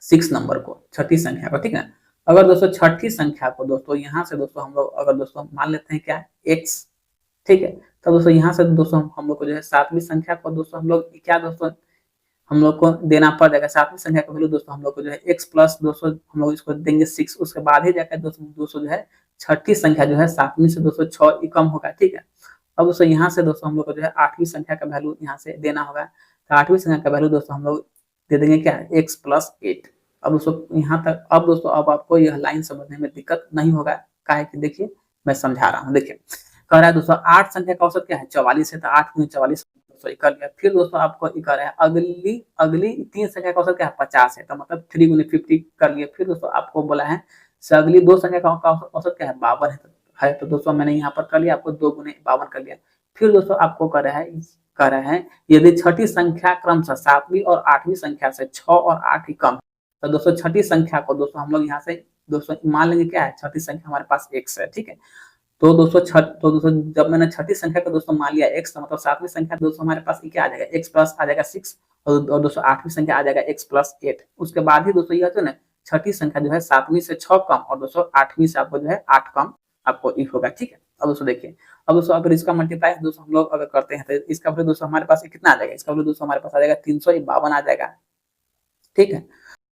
6 नंबर को, छठी संख्या को। ठीक है, अगर दोस्तों छठी संख्या को दोस्तों यहाँ से दोस्तों हम लोग अगर दोस्तों मान लेते हैं क्या x, ठीक है, तो दोस्तों यहाँ से दोस्तों हम लोग को जो है 7वीं संख्या को दोस्तों हम लोग क्या दोस्तों हम लोग को देना पड़ जाएगा। 7वीं संख्या का वैल्यू दोस्तों हम लोग को जो है x प्लस दोस्तों हम लोग इसको देंगे 6, उसके बाद ही जाकर दोस्तों जो है छठी संख्या जो है 7वीं से दोस्तों 6 ही कम होगा, ठीक है। अब दोस्तों यहाँ से दोस्तों हम लोग को जो है 8वीं संख्या का वैल्यू यहाँ से देना होगा। तो 8वीं संख्या का वैल्यू दोस्तों हम लोग दे देंगे क्या, x + 8। अब दोस्तों यहाँ तक, अब दोस्तों अब आपको यह लाइन समझने में दिक्कत नहीं होगा, काहे कि देखिए मैं समझा रहा हूँ। देखिए कह रहा है दोस्तों 8 संख्या का औसत क्या है, 44 है, तो 8 × 44 दोस्तों कर लिया। फिर दोस्तों आपको ये कह रहा है अगली अगली 3 संख्या का औसत क्या है, 50 है, तो मतलब 3 × 50 कर लिए। फिर दोस्तों आपको बोला है अगली 2 संख्या का औसत क्या है, 52 है, तो दोस्तों मैंने यहाँ पर कर लिया, आपको 2 × 52 कर लिया। फिर दोस्तों आपको कह रहा है यदि छठी संख्या क्रमशः 7वीं और 8वीं संख्या से 6 और 8 ही कम, तो दोस्तों छठी संख्या को दोस्तों हम लोग यहाँ से दोस्तों मान लेंगे क्या है, छठी संख्या हमारे पास x है, ठीक है। तो दोस्तों जब मैंने छठी संख्या को दोस्तों मान लिया x, तो मतलब 7वीं संख्या दोस्तों हमारे पास क्या आ जाएगा, x प्लस आ जाएगा 6, और दोस्तों 8वीं संख्या आ जाएगा x + 8। उसके बाद ही दोस्तों यह जो ना छठी संख्या जो है 7वीं से 6 कम, और दोस्तों 8वीं से आपको जो है 8 कम आपको ये होगा, ठीक है। अब दोस्तों देखिए, अब दोस्तों अगर इसका मल्टीप्लाई दोस्तों हम लोग अगर करते हैं तो इसका वैल्यू दोस्तों हमारे पास कितना आ जाएगा, इसका वैल्यू दोस्तों हमारे पास आ जाएगा 352 आ जाएगा, ठीक है।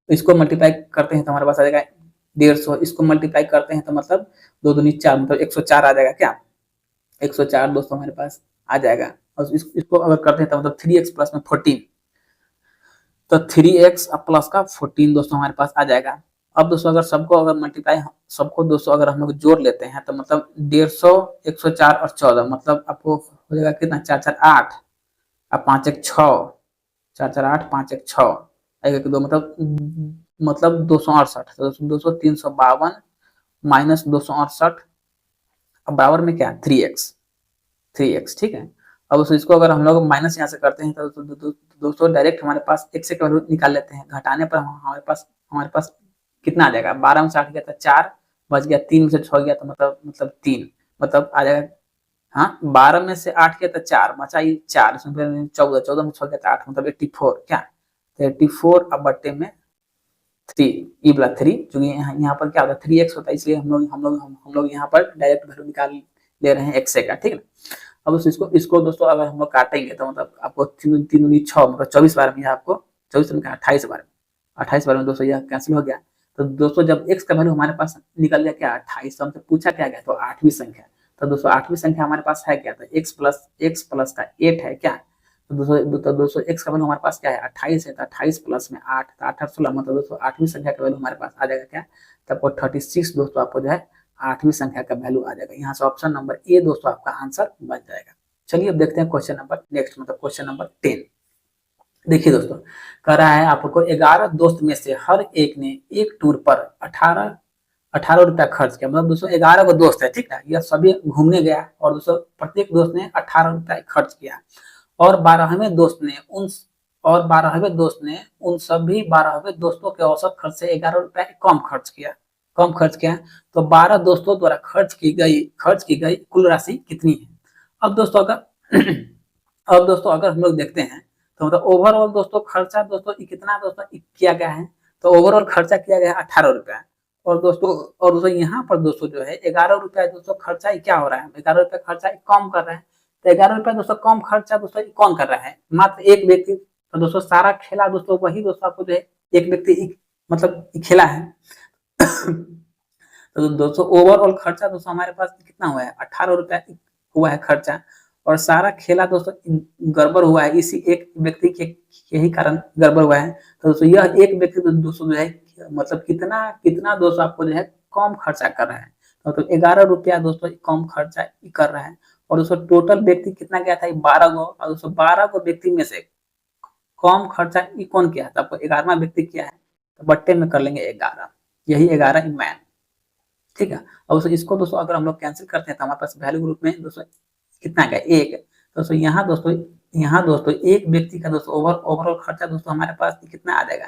इसको मल्टीप्लाई करते हैं तो हमारे पास आ जाएगा 150, इसको मल्टीप्लाई करते हैं तो मतलब 2 दूनी 4, मतलब 104 आ जाएगा क्या, 104 दोस्तों हमारे पास आ जाएगा। और इसको अगर करते हैं तो मतलब 3x + 14, तो 3x + का 14 दोस्तों हमारे पास आ जाएगा। अब दोस्तों अगर सबको अगर मल्टीप्लाई सबको दोस्तों अगर हम लोग जोड़ लेते हैं तो मतलब 150, 104 और 14, मतलब आपको हो जाएगा कितना, 4 4 8 और 5 1 6, 4 4 8 5 1 6, 1 1 2, मतलब 268, तो दोस्तों 352 - 268, अब बराबर में क्या, 3x, ठीक है। अब इसको अगर हम लोग माइनस यहाँ से करते हैं तो दोस्तों डायरेक्ट हमारे पास x से वैल्यू निकाल लेते हैं, घटाने पर हमारे पास कितना आ जाएगा, 12 में से 8 गया था 4, बच गया 3 में से 6 गया तो मतलब 3, मतलब आ जाएगा, हाँ 12 में से 8 गया था 4, बचा ये 4, इसमें 14, 14 में 6 गया था 8, मतलब 84 क्या, तो 84 अब बट्टे में 3, ई वाला 3, क्योंकि यहाँ पर क्या होता है 3x होता है, इसलिए हम लोग यहाँ पर डायरेक्ट वैल्यू निकाल ले रहे हैं x का, ठीक है। अब इसको दोस्तों अगर हम लोग काटेंगे तो मतलब आपको 3 3 6, मतलब 24 बार में आपको 24 में 28 बार में, 28 बार में दोस्तों यह कैंसिल हो गया। तो दोस्तों जब x का वैल्यू हमारे पास निकल गया क्या, 28, तो हमसे पूछा क्या गया, तो 8वीं संख्या, तो दोस्तों 8वीं संख्या हमारे पास है क्या, तो x + का 8 है क्या, तो दोस्तों x का वैल्यू हमारे पास क्या है, 28 है, तो 28 + में 8, तो 8 8 16, मतलब दोस्तों 8वीं संख्या का वैल्यू हमारे पास आ जाएगा क्या, तो आपको 36 दोस्तों आपको जो है 8वीं संख्या का वैल्यू आ जाएगा। यहाँ से ऑप्शन नंबर ए दोस्तों आपका आंसर बन जाएगा। चलिए अब देखते हैं क्वेश्चन नंबर नेक्स्ट, मतलब क्वेश्चन नंबर 10। देखिए दोस्तों कह रहा है आपको 11 दोस्त में से हर एक ने एक टूर पर 18 रुपया खर्च किया, मतलब दोस्तों 11 को दोस्त है, ठीक है, यह सभी घूमने गया और दोस्तों प्रत्येक दोस्त ने 18 रुपया खर्च किया, और 12वें दोस्त ने उन सभी 12वें दोस्तों के औसत खर्च से 11 रुपया कम खर्च किया, तो 12 दोस्तों द्वारा खर्च की गई कुल राशि कितनी है। अब दोस्तों अगर हम लोग देखते हैं तो मतलब ओवरऑल दोस्तों खर्चा दोस्तों कितना दोस्तों किया गया है, तो ओवरऑल खर्चा किया गया है 18 रुपया, और दोस्तों यहाँ पर दोस्तों जो है 11 रुपया दोस्तों खर्चा क्या हो रहा है, 11 रुपया खर्चा कम कर रहे हैं, तो 11 रुपया दोस्तों कम खर्चा दोस्तों कौन कर रहा है, मात्र एक व्यक्ति। तो दोस्तों सारा खेला दोस्तों वही दोस्तों आपको जो है एक व्यक्ति मतलब खेला है। तो दोस्तों ओवरऑल खर्चा दोस्तों हमारे पास कितना हुआ है, 18 रुपया हुआ है खर्चा, और सारा खेला दोस्तों गड़बड़ हुआ है, इसी एक व्यक्ति के यही कारण गड़बड़ हुआ है। तो दोस्तों यह एक व्यक्ति दोस्तों जो है मतलब कितना दोस्तों आपको जो है कम खर्चा कर रहा है, तो 11 रुपया दोस्तों कम खर्चा कर रहा है, और दोस्तों टोटल व्यक्ति कितना गया था 12 गो, और दोस्तों 12 को व्यक्ति में से कम खर्चा कौन किया था, आपको 11वां व्यक्ति किया है, तो बट्टे में कर लेंगे 11, यही 11 मैन, ठीक है। और इसको दोस्तों अगर हम लोग कैंसिल करते हैं तो हमारे पास वैल्यू ग्रुप में दोस्तों कितना गया, 1। दोस्तों यहाँ दोस्तों एक व्यक्ति का दोस्तों ओवरऑल खर्चा दोस्तों हमारे पास कितना आ जाएगा,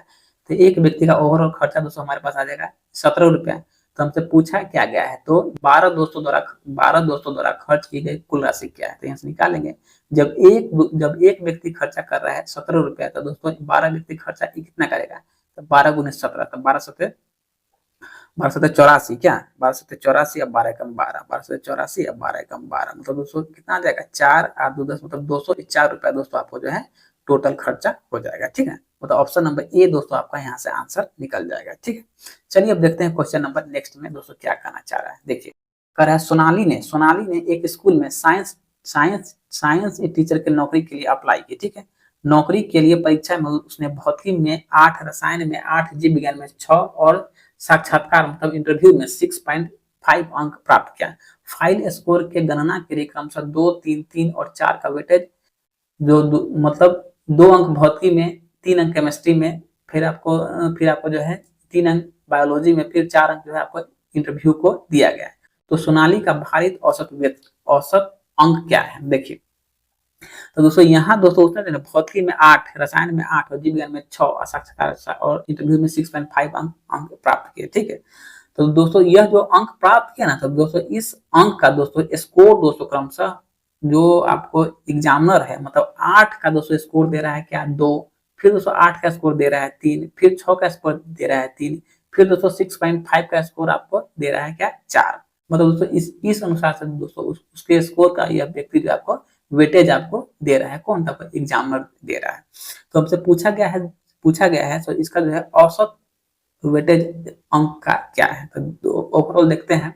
तो एक व्यक्ति का ओवरऑल खर्चा दोस्तों हमारे पास आ जाएगा 17 रुपया। तो हमसे पूछा क्या गया है, तो 12 दोस्तों द्वारा खर्च की गई कुल राशि क्या है, तो यहाँ से निकालेंगे। जब एक व्यक्ति खर्चा कर रहा है 17 रुपया, तो दोस्तों 12 व्यक्ति खर्चा कितना करेगा, तो 12 × 17, तो 12 7 84 क्या, 12 7 84, अब 12 कम 12, 12 7 84, अब 12 कम 12, मतलब दोस्तों कितना आ जाएगा 4 8 2 10, मतलब 204 रुपया दोस्तों आपको जो है टोटल खर्चा हो जाएगा, ठीक है। मतलब ऑप्शन नंबर ए दोस्तों आपका यहाँ से आंसर निकल जाएगा, ठीक है। चलिए अब देखते हैं क्वेश्चन नंबर नेक्स्ट में दोस्तों क्या कहना चाह रहा है। देखिए कर है सोनाली ने एक स्कूल में साइंस टीचर के नौकरी के लिए अप्लाई की, ठीक है। नौकरी के लिए परीक्षा में उसने भौतिकी में 8, रसायन में 8, जीव विज्ञान में 6 और साक्षात्कार मतलब इंटरव्यू में 6.5 अंक प्राप्त किया। फाइल स्कोर के गणना के लिए क्रमशः 2, 3, 3 और 4 का वेटेज जो मतलब 2 अंक भौतिकी में, 3 अंक केमिस्ट्री में, फिर आपको जो है 3 अंक बायोलॉजी में, फिर 4 अंक जो है आपको इंटरव्यू को दिया गया है। तो सोनाली का भारित औसत अंक क्या है देखिए। तो दोस्तों यहाँ दोस्तों उसने भौतिकी में 8, रसायन में 8 और जीव विज्ञान में 6 और साक्षात्कार और इंटरव्यू में 6.5 अंक प्राप्त किए, ठीक है। तो दोस्तों यह जो अंक प्राप्त किया ना, तो दोस्तों इस अंक का दोस्तों स्कोर दोस्तों क्रमशः जो आपको एग्जामिनर है मतलब 8 का दोस्तों स्कोर दे रहा है क्या 2, फिर दोस्तों 8 का स्कोर दे रहा है 3, फिर 6 का स्कोर दे रहा है 3, फिर दोस्तों 6.5 का स्कोर आपको दे रहा है क्या 4। मतलब दोस्तों इस अनुसार से दोस्तों उसके स्कोर का यह व्यक्ति जो आपको वेटेज आपको दे रहा है, कौन सा एग्जामिनर दे रहा है। तो हमसे पूछा गया है तो इसका जो है औसत वेटेज अंक का क्या है। तो ओवरऑल देखते हैं।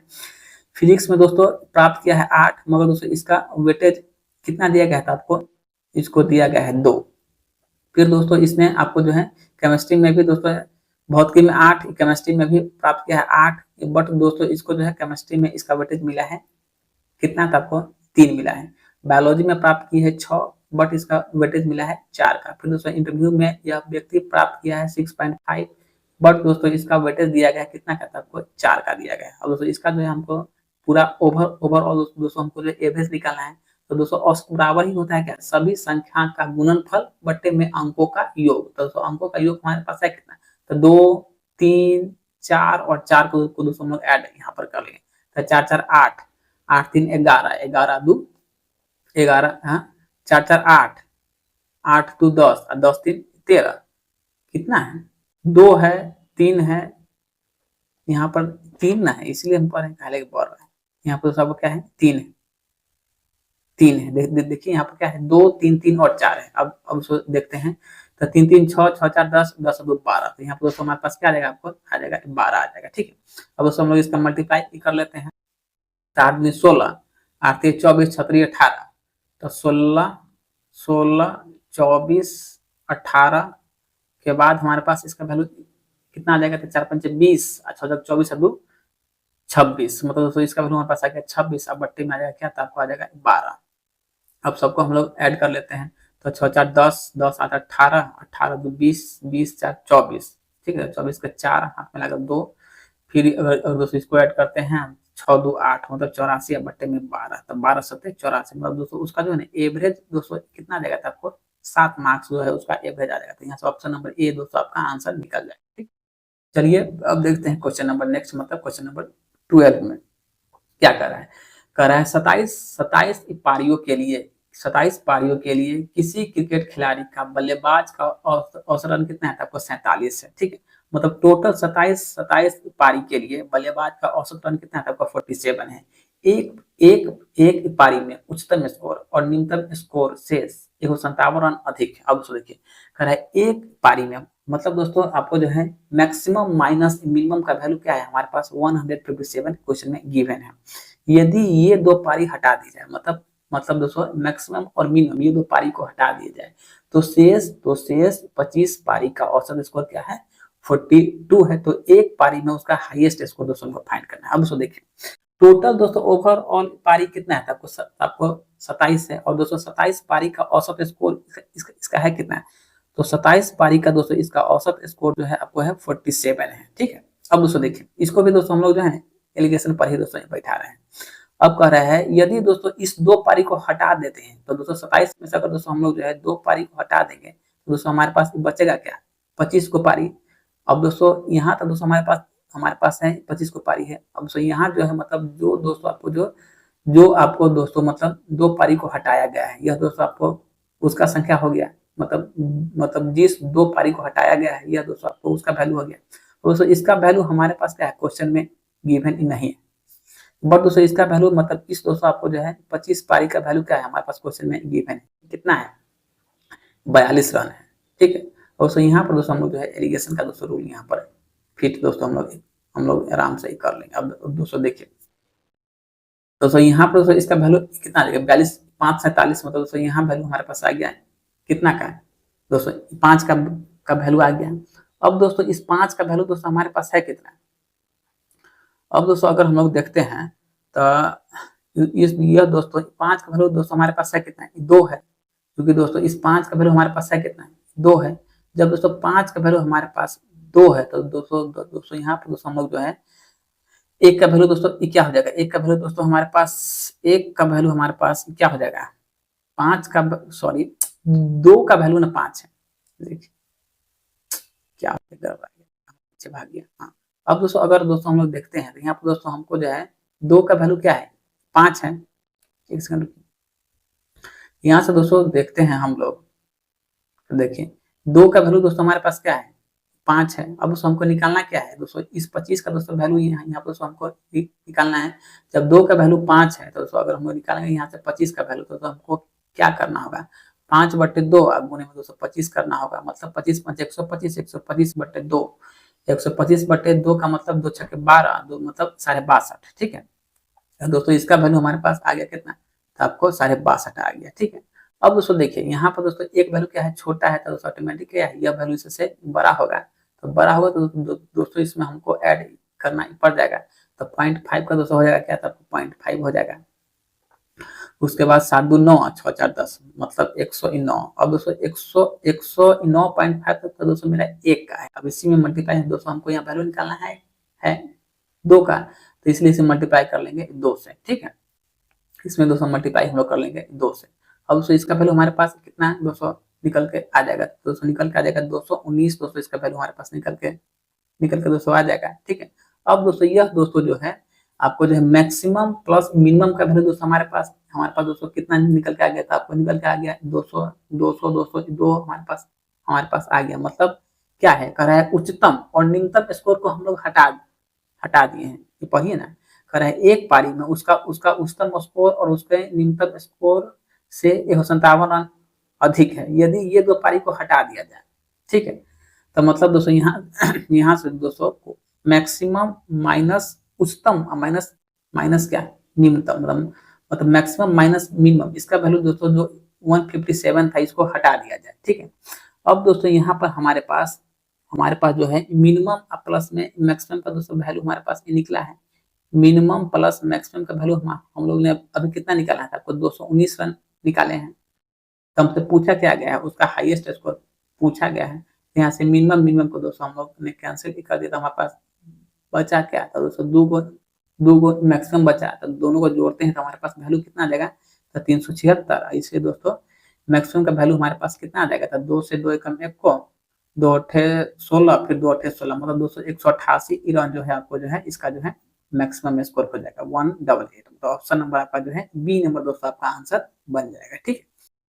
फिजिक्स में दोस्तों प्राप्त किया है 8, मगर दोस्तों इसका वेटेज कितना दिया गया था आपको, इसको दिया गया है 2। फिर दोस्तों इसने आपको जो है केमिस्ट्री में भी दोस्तों भौतिकी में 8, केमिस्ट्री में भी प्राप्त किया है 8, बट दोस्तों इसको जो है केमिस्ट्री में इसका वेटेज मिला है कितना था आपको 3 मिला है। बायोलॉजी में प्राप्त की है 6, बट इसका वेटेज मिला है 4 का। फिर दोस्तों इंटरव्यू में यह व्यक्ति प्राप्त किया है 6.5, बट दोस्तों इसका वेटेज दिया गया कितना का था आपको 4 का दिया गया। और दोस्तों इसका जो है हमको पूरा ओवरऑल दोस्तों हमको जो एवरेज निकालना है। तो दोस्तों औसत बराबर ही होता है क्या सभी संख्या का गुणनफल बट्टे में अंकों का योग। तो दोस्तों अंकों का योग हमारे पास है कितना, तो 2, 3, 4 और 4 को दोस्तों हम लोग ऐड यहाँ पर कर लेंगे। तो 4, 4 8, 8, 3 11, 11 2 11, हाँ 4, 4 8, 8 2 10 और 10 3 13, कितना है 2 है 3 है, यहाँ पर 3 ना है इसलिए हम पढ़ रहे हैं बढ़ रहा है। यहाँ पर सब क्या है 3 है, 3 है। देखिए यहाँ पर क्या है 2, 3, 3 और 4 है। अब उसको देखते हैं। तो 3, 3 6, 6 4 10, 10 2 12। तो यहाँ पर दोस्तों हमारे पास क्या आ जाएगा, आपको आ जाएगा 12 आ जाएगा, ठीक है। अब दोस्तों हम लोग इसका मल्टीप्लाई कर लेते हैं। 7 में 16, 8 3 24, 6 3 18, तो 16 16 24 18 के बाद हमारे पास इसका वैल्यू कितना आ जाएगा, तो 4 5 20, 6 24 2 26, मतलब दोस्तों इसका वैल्यू हमारे पास आ गया 26। अब बट्टे में आ जाएगा क्या, तो आपको आ जाएगा 12। अब सबको हम लोग ऐड कर लेते हैं। तो 6 4 10, 10 8 18, 18 2 20, 20 4 24, ठीक है। 24 का 4 हाथ में लगा 2, फिर अगर दोस्तों इसको ऐड करते हैं 6 2 8 मतलब 84, अब बट्टे में 12, तो 12 7 84, मतलब दोस्तों उसका जो है ना एवरेज दोस्तों कितना आ जाएगा, तो आपको 7 मार्क्स जो है उसका एवरेज आ जाएगा। तो यहाँ से ऑप्शन नंबर ए दोस्तों आपका आंसर निकल जाएगा, ठीक। चलिए अब देखते हैं क्वेश्चन नंबर नेक्स्ट, मतलब क्वेश्चन नंबर 12 में क्या कर रहा है 27 पारियों के लिए किसी क्रिकेट खिलाड़ी का बल्लेबाज का औसत रन कितना है, आपको 47 है, ठीक है। मतलब टोटल 27 पारी के लिए बल्लेबाज का औसत रन कितना है, आपका 47 है। एक पारी में उच्चतम स्कोर और न्यूनतम स्कोर से 157 रन अधिक है। अब देखिए कह रहा है एक पारी में, मतलब दोस्तों आपको जो है मैक्सिमम माइनस मिनिमम का वैल्यू क्या है हमारे पास 157 क्वेश्चन में गिवन है। यदि ये 2 पारी हटा दी जाए, मतलब दोस्तों मैक्सिमम और मिनिमम ये 2 पारी को हटा दिया जाए, तो शेष 25 पारी का औसत स्कोर क्या है 42 है। तो एक पारी में उसका हाईएस्ट स्कोर दोस्तों को फाइंड करना है। अब दोस्तों देखिए टोटल दोस्तों ओवरऑल पारी कितना है, आपको 27 है, और दोस्तों 27 पारी का औसत स्कोर इसका है कितना है, तो 27 पारी का दोस्तों इसका औसत स्कोर जो है आपको है 47 है, ठीक है। अब दोस्तों देखिए इसको भी दोस्तों हम लोग जो है एलिगेशन पर ही दोस्तों बैठा रहे हैं। अब कह रहा है यदि दोस्तों इस 2 पारी को हटा देते हैं, तो दोस्तों 27 में से अगर दोस्तों हम लोग जो है 2 पारी को हटा देंगे, तो दोस्तों हमारे पास बचेगा क्या 25 को पारी। अब दोस्तों यहाँ तक दोस्तों हमारे पास है 25 को पारी है। अब दोस्तों यहाँ जो है मतलब जो दोस्तों आपको जो आपको दोस्तों मतलब 2 पारी को हटाया गया है, यह दोस्तों आपको उसका संख्या हो गया, मतलब जिस 2 पारी को हटाया गया है यह दोस्तों आपको उसका वैल्यू हो गया। तो दोस्तों इसका वैल्यू हमारे पास क्या है क्वेश्चन में गिवन नहीं है, बट दोस्तों इसका वैल्यू मतलब इस दोस्तों आपको जो है 25 पारी का वैल्यू क्या है हमारे पास क्वेश्चन में गिवन है, कितना है 42 रन है, ठीक है। दोस्तों यहाँ पर दोस्तों हम लोग जो है एलिगेशन का दोस्तों रूल यहाँ पर फिट दोस्तों हम लोग आराम से ही कर लेंगे। अब दोस्तों देखिए दोस्तों यहाँ पर दोस्तों इसका वैल्यू कितना आ जाएगा, 42, 5 47, मतलब दोस्तों यहाँ वैल्यू हमारे पास आ गया है कितना का है दोस्तों, 5 का वैल्यू आ गया है। अब दोस्तों इस 5 का वैल्यू दोस्तों हमारे पास है कितना। अब दोस्तों अगर हम लोग देखते हैं तो यह दोस्तों 5 का वैल्यू दोस्तों हमारे पास है कितना है, 2 है, क्योंकि दोस्तों इस 5 का वैल्यू हमारे पास है कितना है, 2 है। जब दोस्तों 5 का वैल्यू हमारे पास 2 है तो दोस्तों यहाँ पर दोस्तों हम लोग जो है एक का वैल्यू दोस्तों क्या हो जाएगा, एक का वैल्यू दोस्तों हमारे पास, एक का वैल्यू हमारे पास क्या हो जाएगा, 5 का सॉरी 2 का वैल्यू ना 5 है, देखिए क्या पीछे भाग गया। हाँ अब दोस्तों अगर दोस्तों हम लोग देखते हैं तो यहाँ पर दोस्तों हमको जो है 2 का वैल्यू क्या है, 5 है। एक सेकंड यहाँ से दोस्तों देखते हैं हम लोग, देखिए 2 का वैल्यू दोस्तों हमारे पास क्या है, 5 है। अब दोस्तों हमको निकालना क्या है दोस्तों, इस 25 का दोस्तों वैल्यू यहाँ पर दोस्तों हमको निकालना है। जब 2 का वैल्यू 5 है तो दोस्तों अगर हम निकालेंगे यहाँ से 25 का वैल्यू तो हमको क्या करना होगा, 5/2 गुने में दोस्तों 25 करना होगा, मतलब 25 5 125, 125/2, 125/2 का मतलब 2 छक्के 12, 2 मतलब 62.5, ठीक है। तो दोस्तों इसका वैल्यू हमारे पास आ गया कितना, तो आपको 62.5 आ गया, ठीक है। अब दोस्तों देखिए यहाँ पर दोस्तों एक वैल्यू क्या है, छोटा है तो दोस्तों ऑटोमेटिक क्या है, यह वैल्यू इससे बड़ा होगा, तो बड़ा होगा तो दोस्तों इसमें हमको ऐड करना पड़ जाएगा, तो 0.5 का दोस्तों हो जाएगा क्या, तब 0.5 हो जाएगा। उसके बाद 7 2 9 6 4 10 मतलब 109। अब दोस्तों 109.5 तक तो दोस्तों मेरा 1 का है। अब इसी में मल्टीप्लाई दोस्तों हमको यहाँ वैल्यू निकालना है 2 का, तो इसलिए इसे मल्टीप्लाई कर लेंगे 2 से, ठीक है। इसमें दोस्तों मल्टीप्लाई हम लोग कर लेंगे 2 से। अब दोस्तों इसका वैल्यू हमारे पास कितना है, 200 निकल के आ जाएगा, दोस्तों निकल के आ जाएगा 219, दोस्तों इसका वैल्यू हमारे पास निकल के दोस्तों आ जाएगा, ठीक है। अब दोस्तों यह दोस्तों जो है आपको जो है मैक्सिमम प्लस मिनिमम का वैल्यू दोस्तों हमारे पास दोस्तों कितना निकल के आ गया था, आपको निकल के आ गया 200 200 202 हमारे पास आ गया। मतलब क्या है, कह रहा है उच्चतम और निम्नतम स्कोर को हम लोग हटा दिए हैं, ये पढ़िए ना, कह रहा है एक पारी में उसका उच्चतम स्कोर और उसके निम्नतम स्कोर से 157 रन अधिक है, यदि ये 2 पारी को हटा दिया जाए, ठीक है। तो मतलब दोस्तों यहाँ से दोस्तों मैक्सिमम माइनस उच्चतम माइनस क्या निम्नतम, मतलब मैक्सिमम माइनस मिनिमम, इसका वैल्यू दोस्तों जो 157 था इसको हटा दिया जाए, ठीक है। अब दोस्तों यहाँ पर हमारे पास जो है मिनिमम प्लस में मैक्सिमम का दोस्तों वैल्यू हमारे पास ये निकला है, मिनिमम प्लस मैक्सिमम का वैल्यू हम लोग ने अभी कितना निकाला था, आपको 219 रन निकाले हैं। तो हमसे पूछा क्या गया है, उसका हाईएस्ट स्कोर पूछा गया है। यहाँ से मिनिमम को दोस्तों हम लोग ने कैंसिल कर दिया, तो हमारे पास बचा क्या था दोस्तों, दो गो मैक्सिमम बचा, तो दोनों को जोड़ते हैं तो हमारे पास वैल्यू कितना आ जाएगा, तो 376। इसलिए दोस्तों मैक्सिमम का वैल्यू हमारे पास कितना आ जाएगा, तो 2 से 2 एकम 1 को 2 8 16 फिर 2 8 16 मतलब दोस्तों 188 रन जो है आपको जो है इसका जो है मैक्सिमम स्कोर हो जाएगा 188। तो ऑप्शन नंबर आपका जो है बी नंबर दोस्तों आपका आंसर बन जाएगा, ठीक है।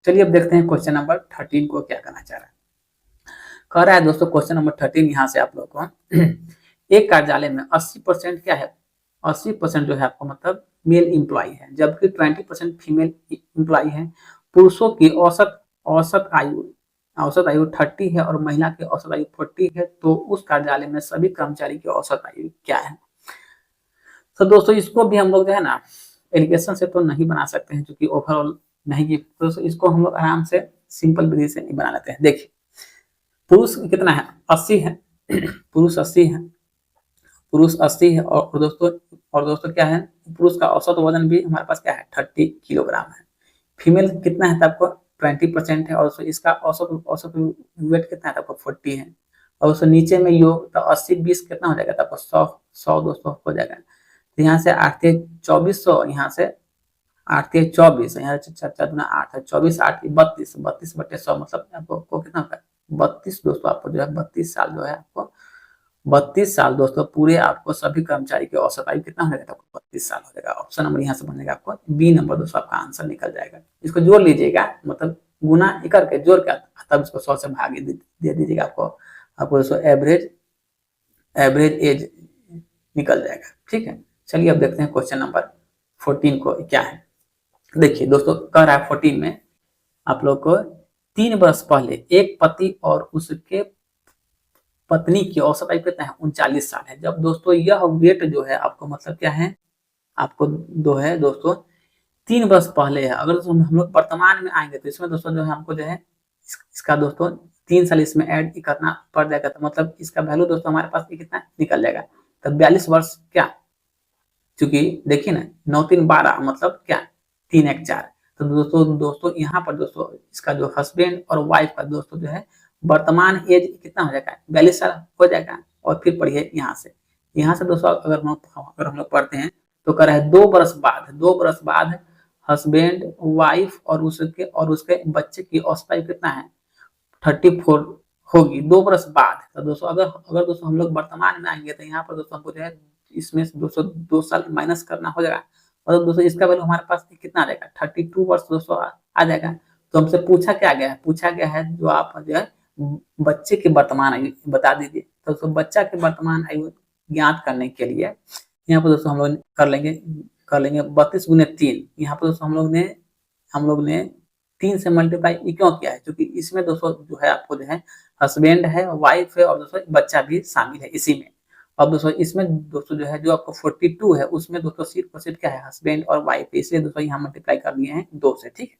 चलिए अब देखते हैं क्वेश्चन नंबर 13 को क्या करना चाह रहा है। कह रहा है दोस्तों क्वेश्चन नंबर 13 यहाँ से आप लोग को एक कार्यालय में 80% क्या है, 80% जो है आपको मतलब मेल एम्प्लॉय है, जबकि 20% फीमेल एम्प्लॉय है। पुरुषों की औसत आयु 30 है और महिला की औसत आयु 40 है, तो उस कार्यालय में सभी कर्मचारी की औसत आयु क्या है। तो दोस्तों इसको भी हम लोग जो है ना एलिगेशन से तो नहीं बना सकते हैं, क्योंकि ओवरऑल नहीं की, तो इसको हम लोग आराम से सिंपल विधि से बना लेते हैं। देखिए पुरुष कितना है, 80 है, पुरुष 80 है, और दोस्तों क्या है, पुरुष का औसत वजन भी हमारे पास क्या है 30 किलोग्राम है। फीमेल कितना है, तो आपको 20% है, और इसका औसत वेट कितना है, आपको 40 है। और उससे नीचे में योग तो 80 20 कितना हो जाएगा, तो आपको 100 200 हो जाएगा। तो यहाँ से 8 2400, यहाँ से 8 24, यहाँ से 4 दूना 8 है, 24 8 32, 32/100 मतलब आपको कितना होगा 32। दोस्तों आपको जो है 32 साल जो है आपको 32 साल दोस्तों पूरे आपको सभी कर्मचारी के औसत आयु कितना हो जाएगा, आपको 32 साल हो जाएगा। ऑप्शन नंबर यहाँ से बनेगा आपको बी नंबर दोस्तों आपका आंसर निकल जाएगा। इसको जोड़ लीजिएगा, मतलब गुना करके जोड़ के तब इसको 100 से भाग दे दीजिएगा, आपको दोस्तों एवरेज एज निकल जाएगा, ठीक है। चलिए अब देखते हैं क्वेश्चन नंबर 14 को क्या है। देखिए दोस्तों कह रहा है 14 में आप लोग को 3 वर्ष पहले एक पति और उसके पत्नी की औसत आयु कितना है 39 साल है। जब दोस्तों यह वेट जो है आपको मतलब क्या है आपको दो है दोस्तों 3 वर्ष पहले है। अगर दोस्तों हम लोग वर्तमान में आएंगे तो इसमें दोस्तों जो है हमको जो है इसका दोस्तों 3 साल इसमें ऐड करना पड़ जाएगा, तो मतलब इसका वैल्यू दोस्तों हमारे पास कितना निकल जाएगा, तो 42 वर्ष क्या, क्योंकि देखिए ना 9 3 12 मतलब क्या 3 1 4, तो दोस्तों यहाँ पर दोस्तों इसका जो हस्बैंड और वाइफ का दोस्तों जो है वर्तमान एज कितना हो जाएगा 42 साल हो जाएगा। और फिर पढ़िए यहाँ से दोस्तों अगर हम लोग पढ़ते हैं तो कह रहा है 2 बरस बाद हस्बैंड वाइफ और उसके बच्चे की औसत आयु कितना है 34 होगी 2 बरस बाद। तो दोस्तों अगर दोस्तों हम लोग वर्तमान में आएंगे तो यहाँ पर दोस्तों हमको जो है इसमें से 2 साल माइनस करना हो जाएगा, और दोस्तों इसका वैल्यू हमारे पास कितना आ जाएगा 32 वर्ष दोस्तों आ जाएगा। तो हमसे पूछा गया है जो आप जो है बच्चे की वर्तमान आयु बता दीजिए। तो दोस्तों बच्चा की वर्तमान आयु ज्ञात करने के लिए यहाँ पर दोस्तों हम लोग कर लेंगे 32 × 3। यहाँ पर दोस्तों हम लोग ने 3 से मल्टीप्लाई क्यों किया है, क्योंकि इसमें दोस्तों जो है आपको जो है हस्बैंड है वाइफ है और दोस्तों बच्चा भी शामिल है इसी में। अब दोस्तों इसमें दोस्तों जो है जो आपको 42 है उसमें दोस्तों सिर्फ और सिर्फ क्या है हस्बैंड और वाइफ है, इसलिए दोस्तों यहाँ मल्टीप्लाई कर दिए हैं 2 से, ठीक है।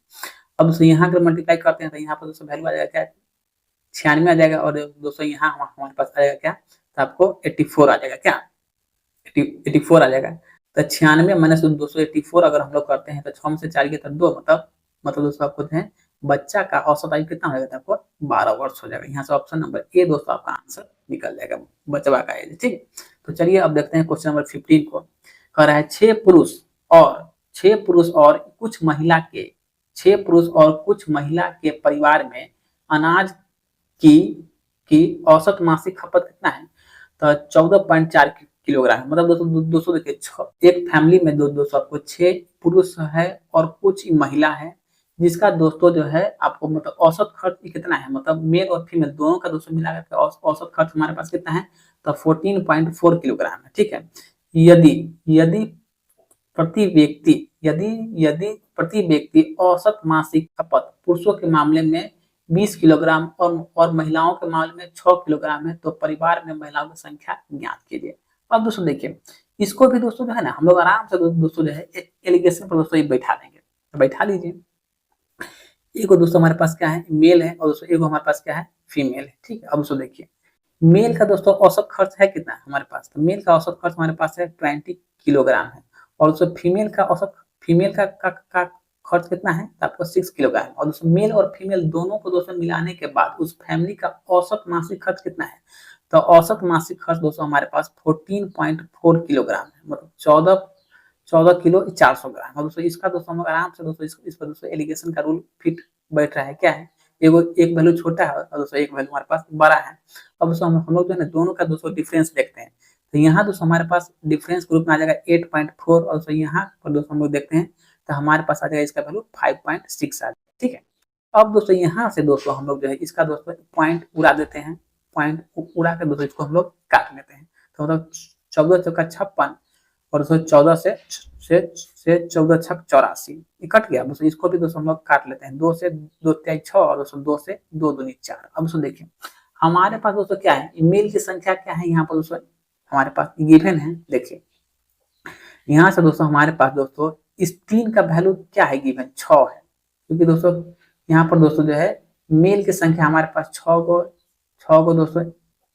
अब दोस्तों यहाँ अगर मल्टीप्लाई करते हैं तो यहाँ पर दोस्तों वैल्यू आ जाएगा क्या 96 आ जाएगा, और दोस्तों यहाँ हमारे पास आ जाएगा क्या, तो आपको 84 आ जाएगा, क्या 84 आ जाएगा। तो 96 माइनस 284 अगर हम लोग करते हैं तो 6 में से 4 गए तो 2, मतलब दोस्तों आपको जो है बच्चा का औसत आयु कितना हो जाएगा, आपको 12 वर्ष हो जाएगा। यहाँ से ऑप्शन नंबर ए दोस्तों आपका आंसर निकल जाएगा बचवा का एज, ठीक। तो चलिए अब देखते हैं क्वेश्चन नंबर 15 को। कह रहा है 6 पुरुष और कुछ महिला के परिवार में अनाज की औसत मासिक खपत कितना है, तो 14.4 किलोग्राम। मतलब दोस्तों देखिए एक फैमिली में दोस्तों आपको 6 पुरुष है और कुछ महिला है, जिसका दोस्तों जो है आपको मतलब औसत खर्च कितना है, मतलब मेल और फीमेल दोनों का दोस्तों मिलाकर औसत खर्च हमारे पास कितना है, तो 14.4 किलोग्राम है, ठीक है। यदि प्रति व्यक्ति औसत मासिक खपत पुरुषों के मामले में 20 किलोग्राम और महिलाओं के मामले में 6 किलोग्राम है, तो परिवार में महिलाओं की संख्या ज्ञात कीजिए। अब दोस्तों देखिए इसको भी दोस्तों जो है ना हम लोग आराम से दोस्तों जो है एलिगेशन पर दोस्तों बैठा देंगे, तो बैठा लीजिए। एक दोस्तों हमारे पास क्या है मेल है और दोस्तों एक हमारे पास क्या है फीमेल है, ठीक है। अब दोस्तों देखिए मेल का दोस्तों औसत खर्च है कितना हमारे पास, तो मेल का औसत खर्च हमारे पास है 20 किलोग्राम है, और दोस्तों फीमेल का खर्च कितना है, तो आपको 6 किलोग्राम। और दोस्तों मेल और फीमेल दोनों को दोस्तों मिलाने के बाद उस फैमिली का औसत मासिक खर्च कितना है, तो औसत मासिक खर्च दोस्तों हमारे पास 14.4 किलोग्राम है, मतलब 14 किलो 400 ग्राम। और दोस्तों इसका दोस्तों हम आराम से दोस्तों इस पर दोस्तों एलिगेशन का रूल फिट बैठ रहा है, क्या है एक वैल्यू छोटा है और दोस्तों एक वैल्यू हमारे पास बड़ा है। अब दोस्तों हम लोग जो है ना दोनों का दोस्तों डिफरेंस देखते हैं, तो यहाँ दोस्तों हमारे पास डिफरेंस ग्रुप में आ जाएगा 8.4, और दोस्तों यहाँ पर दोस्तों हम लोग देखते हैं तो हमारे पास आ जाएगा इसका वैल्यू 5.6 आ जाएगा, ठीक है। अब दोस्तों यहाँ से दोस्तों हम लोग जो है इसका दोस्तों पॉइंट उड़ा देते हैं, पॉइंट उड़ा के दोस्तों इसको हम लोग काट लेते हैं, तो मतलब 14 चौका 56 और दोस्तों 14 से 14 छक 84 कट गया। दोस्तों इसको भी दोस्तों हम लोग काट लेते हैं, 2 से 2 3 6 और दोस्तों 2 से 2 दूनी 4। अब दोस्तों देखिए हमारे पास दोस्तों क्या है मेल की संख्या क्या है, यहाँ पर दोस्तों हमारे पास गिवन है। देखिए यहाँ से दोस्तों हमारे पास दोस्तों इस 3 का वैल्यू क्या है गिवन 6 है, क्योंकि दोस्तों यहाँ पर दोस्तों जो है मेल की संख्या हमारे पास 6 को दोस्तों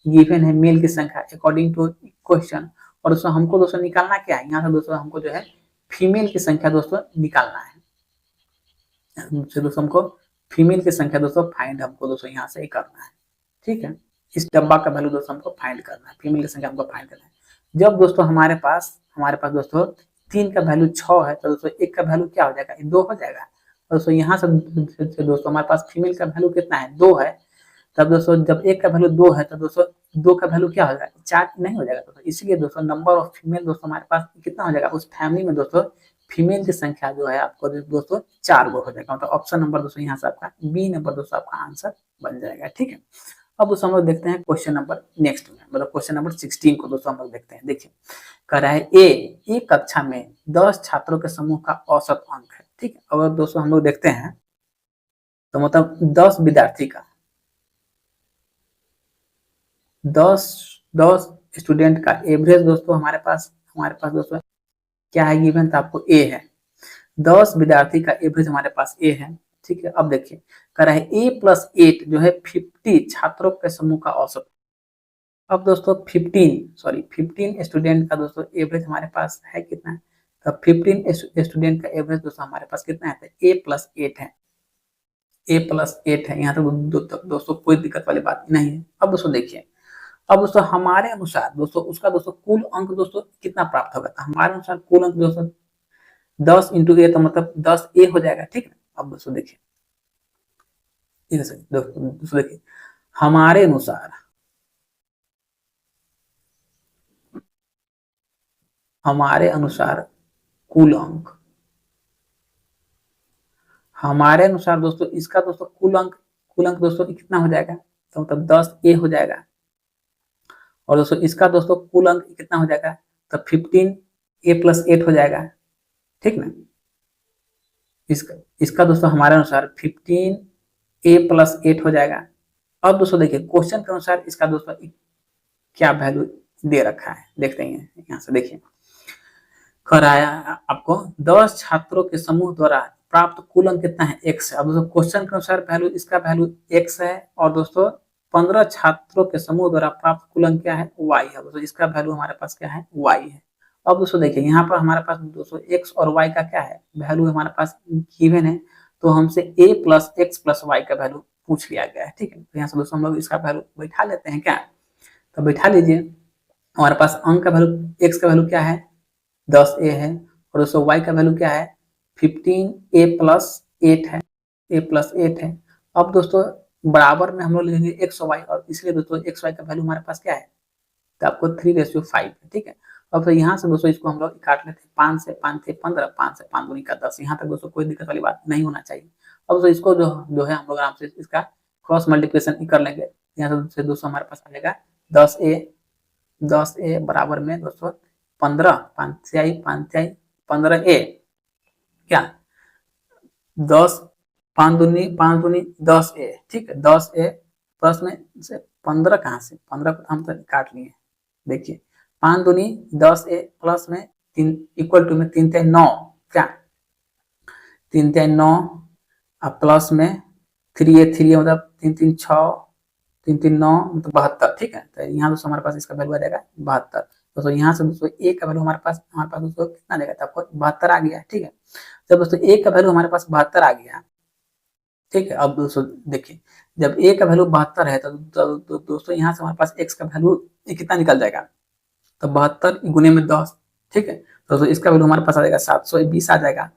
गिवन है मेल की संख्या अकॉर्डिंग टू क्वेश्चन। और दोस्तों हमको दोस्तों निकालना क्या है, यहाँ से दोस्तों हमको जो है फीमेल की संख्या दोस्तों निकालना है, दोस्तों हमको फीमेल की संख्या दोस्तों फाइंड हमको दोस्तों यहाँ से ही करना है, ठीक है। इस डब्बा का वैल्यू दोस्तों हमको फाइंड करना है, फीमेल की संख्या हमको फाइंड करना है। जब दोस्तों हमारे पास दोस्तों 3 का वैल्यू 6 है, तो दोस्तों 1 का वैल्यू क्या हो जाएगा 2 हो जाएगा। और दोस्तों यहाँ से दोस्तों हमारे पास फीमेल का वैल्यू कितना है 2 है, तब दोस्तों जब 1 का वैल्यू 2 है तो दोस्तों 2 का वैल्यू क्या हो जाएगा 4 नहीं हो जाएगा दोस्तों, इसलिए दोस्तों नंबर ऑफ फीमेल दोस्तों हमारे पास कितना हो जाएगा उस फैमिली में दोस्तों फीमेल की संख्या जो है आपको दोस्तों 4 गो हो जाएगा, मतलब ऑप्शन नंबर दोस्तों यहाँ से आपका बी नंबर दोस्तों आपका आंसर बन जाएगा, ठीक है। अब दोस्तों हम लोग देखते हैं क्वेश्चन नंबर नेक्स्ट में, मतलब क्वेश्चन नंबर 16 को दोस्तों हम लोग देखते हैं। देखिए कह रहा है एक कक्षा में 10 छात्रों के समूह का औसत अंक है, ठीक है। अगर दोस्तों हम लोग देखते हैं तो मतलब 10 विद्यार्थी का 10 स्टूडेंट का एवरेज दोस्तों हमारे पास दोस्तों क्या है गिवन, तो आपको ए है। 10 विद्यार्थी का एवरेज हमारे पास ए है, ठीक है। अब देखिए कह रहा है A+8 जो है 50 छात्रों के समूह का औसत। अब दोस्तों 15 स्टूडेंट का दोस्तों एवरेज हमारे पास है कितना, तो 15 स्टूडेंट का एवरेज दोस्तों हमारे पास कितना है, तो A+8 है, A+8 है। यहाँ तक दोस्तों कोई दिक्कत वाली बात नहीं है। अब दोस्तों देखिए, अब दोस्तों हमारे अनुसार दोस्तों उसका दोस्तों कुल अंक दोस्तों कितना प्राप्त होगा, तो हमारे अनुसार कुल अंक दोस्तों 10 इंटू ए, तो मतलब 10A हो जाएगा, ठीक है। अब दोस्तों देखिए दोस्तों देखिए हमारे अनुसार कुल अंक, हमारे अनुसार दोस्तों इसका दोस्तों कुल अंक दोस्तों कितना हो जाएगा, तो मतलब 10A हो जाएगा। और दोस्तों इसका दोस्तों कुल अंक कितना हो जाएगा, तो 15A+8 हो जाएगा, ठीक ना। इसका दोस्तों हमारे अनुसार 15A+8 हो जाएगा। अब दोस्तों देखिए क्वेश्चन के अनुसार इसका दोस्तों क्या वैल्यू दे रखा है, देखते हैं यहाँ से। देखिए कराया आपको 10 छात्रों के समूह द्वारा प्राप्त कुल अंक कितना है, x है। अब दोस्तों क्वेश्चन के अनुसार वैल्यू, इसका वैल्यू x है, और दोस्तों 15 छात्रों के समूह द्वारा प्राप्त कुल अंक क्या है, y है। दोस्तों इसका वैल्यू हमारे पास क्या है, y है। अब दोस्तों देखिए यहाँ पर हमारे पास दोस्तों x और y का क्या है, वैल्यू हमारे पास गिवन है, तो हमसे A+x+y का वैल्यू पूछ लिया गया है, ठीक है। तो यहाँ से दोस्तों हम लोग इसका वैल्यू बैठा लेते हैं क्या, तो बैठा लीजिए। हमारे पास अंक का वैल्यू, x का वैल्यू क्या है, 10A है, और दोस्तों y का वैल्यू क्या है, 15A+8 है, A+8 है। अब दोस्तों बराबर में हम लोग लेंगे x और y, और इसलिए दोस्तों x y का वैल्यू हमारे पास क्या है, तो आपको 3:5 है, ठीक है। अब तो यहाँ से दोस्तों इसको हम लोग काट लेते हैं, 5 से 5 थे 15, 5 से 5 दूनी का 10। यहाँ तक दोस्तों कोई दिक्कत वाली बात नहीं होना चाहिए। अब दोस्तों इसको जो है हम लोग आराम से इसका क्रॉस मल्टीप्लिकेशन कर लेंगे। यहाँ से दोस्तों हमारे पास आ जाएगा 10A बराबर में दोस्तों 15, 5 से आई 15A, क्या 10, 5 दूनी 10A, ठीक है। 10A प्लस में से 15 कहाँ से, 15 को हम तो काट लिए, देखिए 5 दूनी 10A प्लस में 3 इक्वल टू में 3 3 9, क्या 3 3 9, अब प्लस में 3A मतलब 3 3 6, 3 3 9 मतलब 72, ठीक है। तो यहाँ दोस्तों हमारे पास इसका वैल्यू आ जाएगा 72। दोस्तों यहाँ से दोस्तों ए का वैल्यू हमारे पास दोस्तों कितना देगा, तो आपको 72 आ गया, ठीक है। जब दोस्तों ए का वैल्यू हमारे पास 72 आ गया, ठीक है। अब दोस्तों देखिए जब ए का वैल्यू 72 है, तो दोस्तों यहाँ से हमारे पास एक्स का वैल्यू कितना निकल जाएगा, तो 72 गुने में 10, ठीक है। तो दोस्तों इसका वैल्यू हमारे पास आ जाएगा 720 आ जाएगा,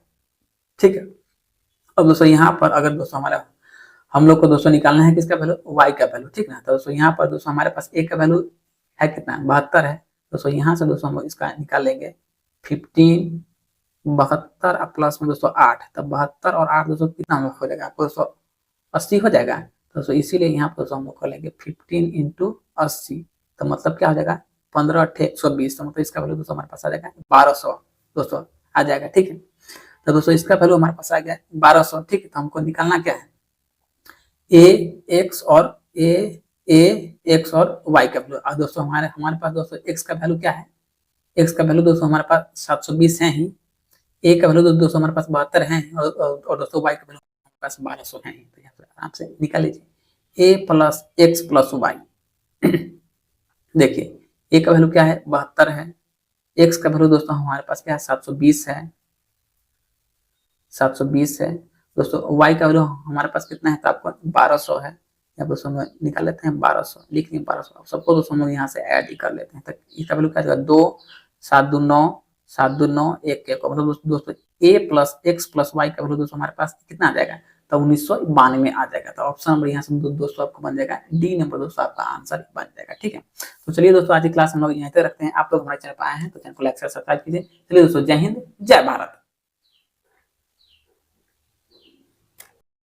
ठीक है। अब दोस्तों यहाँ पर अगर दोस्तों हमारा हम लोग को दोस्तों निकालना है किसका वैल्यू, y का वैल्यू, ठीक ना। तो दोस्तों यहाँ पर दोस्तों हमारे पास a का वैल्यू है कितना, 72 है। दोस्तों यहाँ से दोस्तों हम इसका निकाल लेंगे 15, 72 प्लस में दोस्तों 8, तो 72 और 8 दोस्तों कितना हो जाएगा, आपको दोस्तों 80 हो जाएगा। दोस्तों इसीलिए यहाँ पर दोस्तों हम लोग कर लेंगे 15 इंटू 80, तो मतलब क्या हो जाएगा 15 8 120, तो मतलब इसका वैल्यू दोस्तों हमारे पास आ जाएगा 1200 दोस्तों आ जाएगा, ठीक है। तो दोस्तों इसका वैल्यू हमारे पास आ गया 1200, ठीक है। तो हमको निकालना क्या है, एक्स और वाई का वैल्यू। दोस्तों हमारे पास दोस्तों एक्स का वैल्यू क्या है, एक्स का वैल्यू दोस्तों हमारे पास 720 है ही, ए का वैल्यू दोस्तों हमारे पास 72 है, और दोस्तों वाई का वैल्यू हमारे पास 1200 है। तो यहाँ से आराम से निकाल लीजिए A+x+y। देखिए ए का वैल्यू क्या है 72 है, एक्स का वैल्यू दोस्तों हमारे पास क्या है 720 है, 720 है। दोस्तों y का वैल्यू हमारे पास कितना है, तो आपको 1200 है। या दोस्तों हम निकाल लेते हैं 1200, लिख लें 1200। सबको दोस्तों हम लोग यहाँ से ऐड ही कर लेते हैं, तो इसका वैल्यू क्या जाएगा 2 7 2 9 7 2 9 1 1, मतलब दोस्तों A+x+y का वैल्यू दोस्तों हमारे पास कितना आ जाएगा, तो 1992 आ जाएगा। तो ऑप्शन नंबर यहाँ से दोस्तों आपको बन जाएगा डी नंबर, दोस्तों आपका आंसर बन जाएगा, ठीक है। तो चलिए दोस्तों आज की क्लास हम लोग यहाँ तक रखते हैं। आप लोग हमारे चैनल पर आए हैं तो चैनल को लाइक सब्सक्राइब कीजिए। चलिए दोस्तों जय हिंद जय भारत।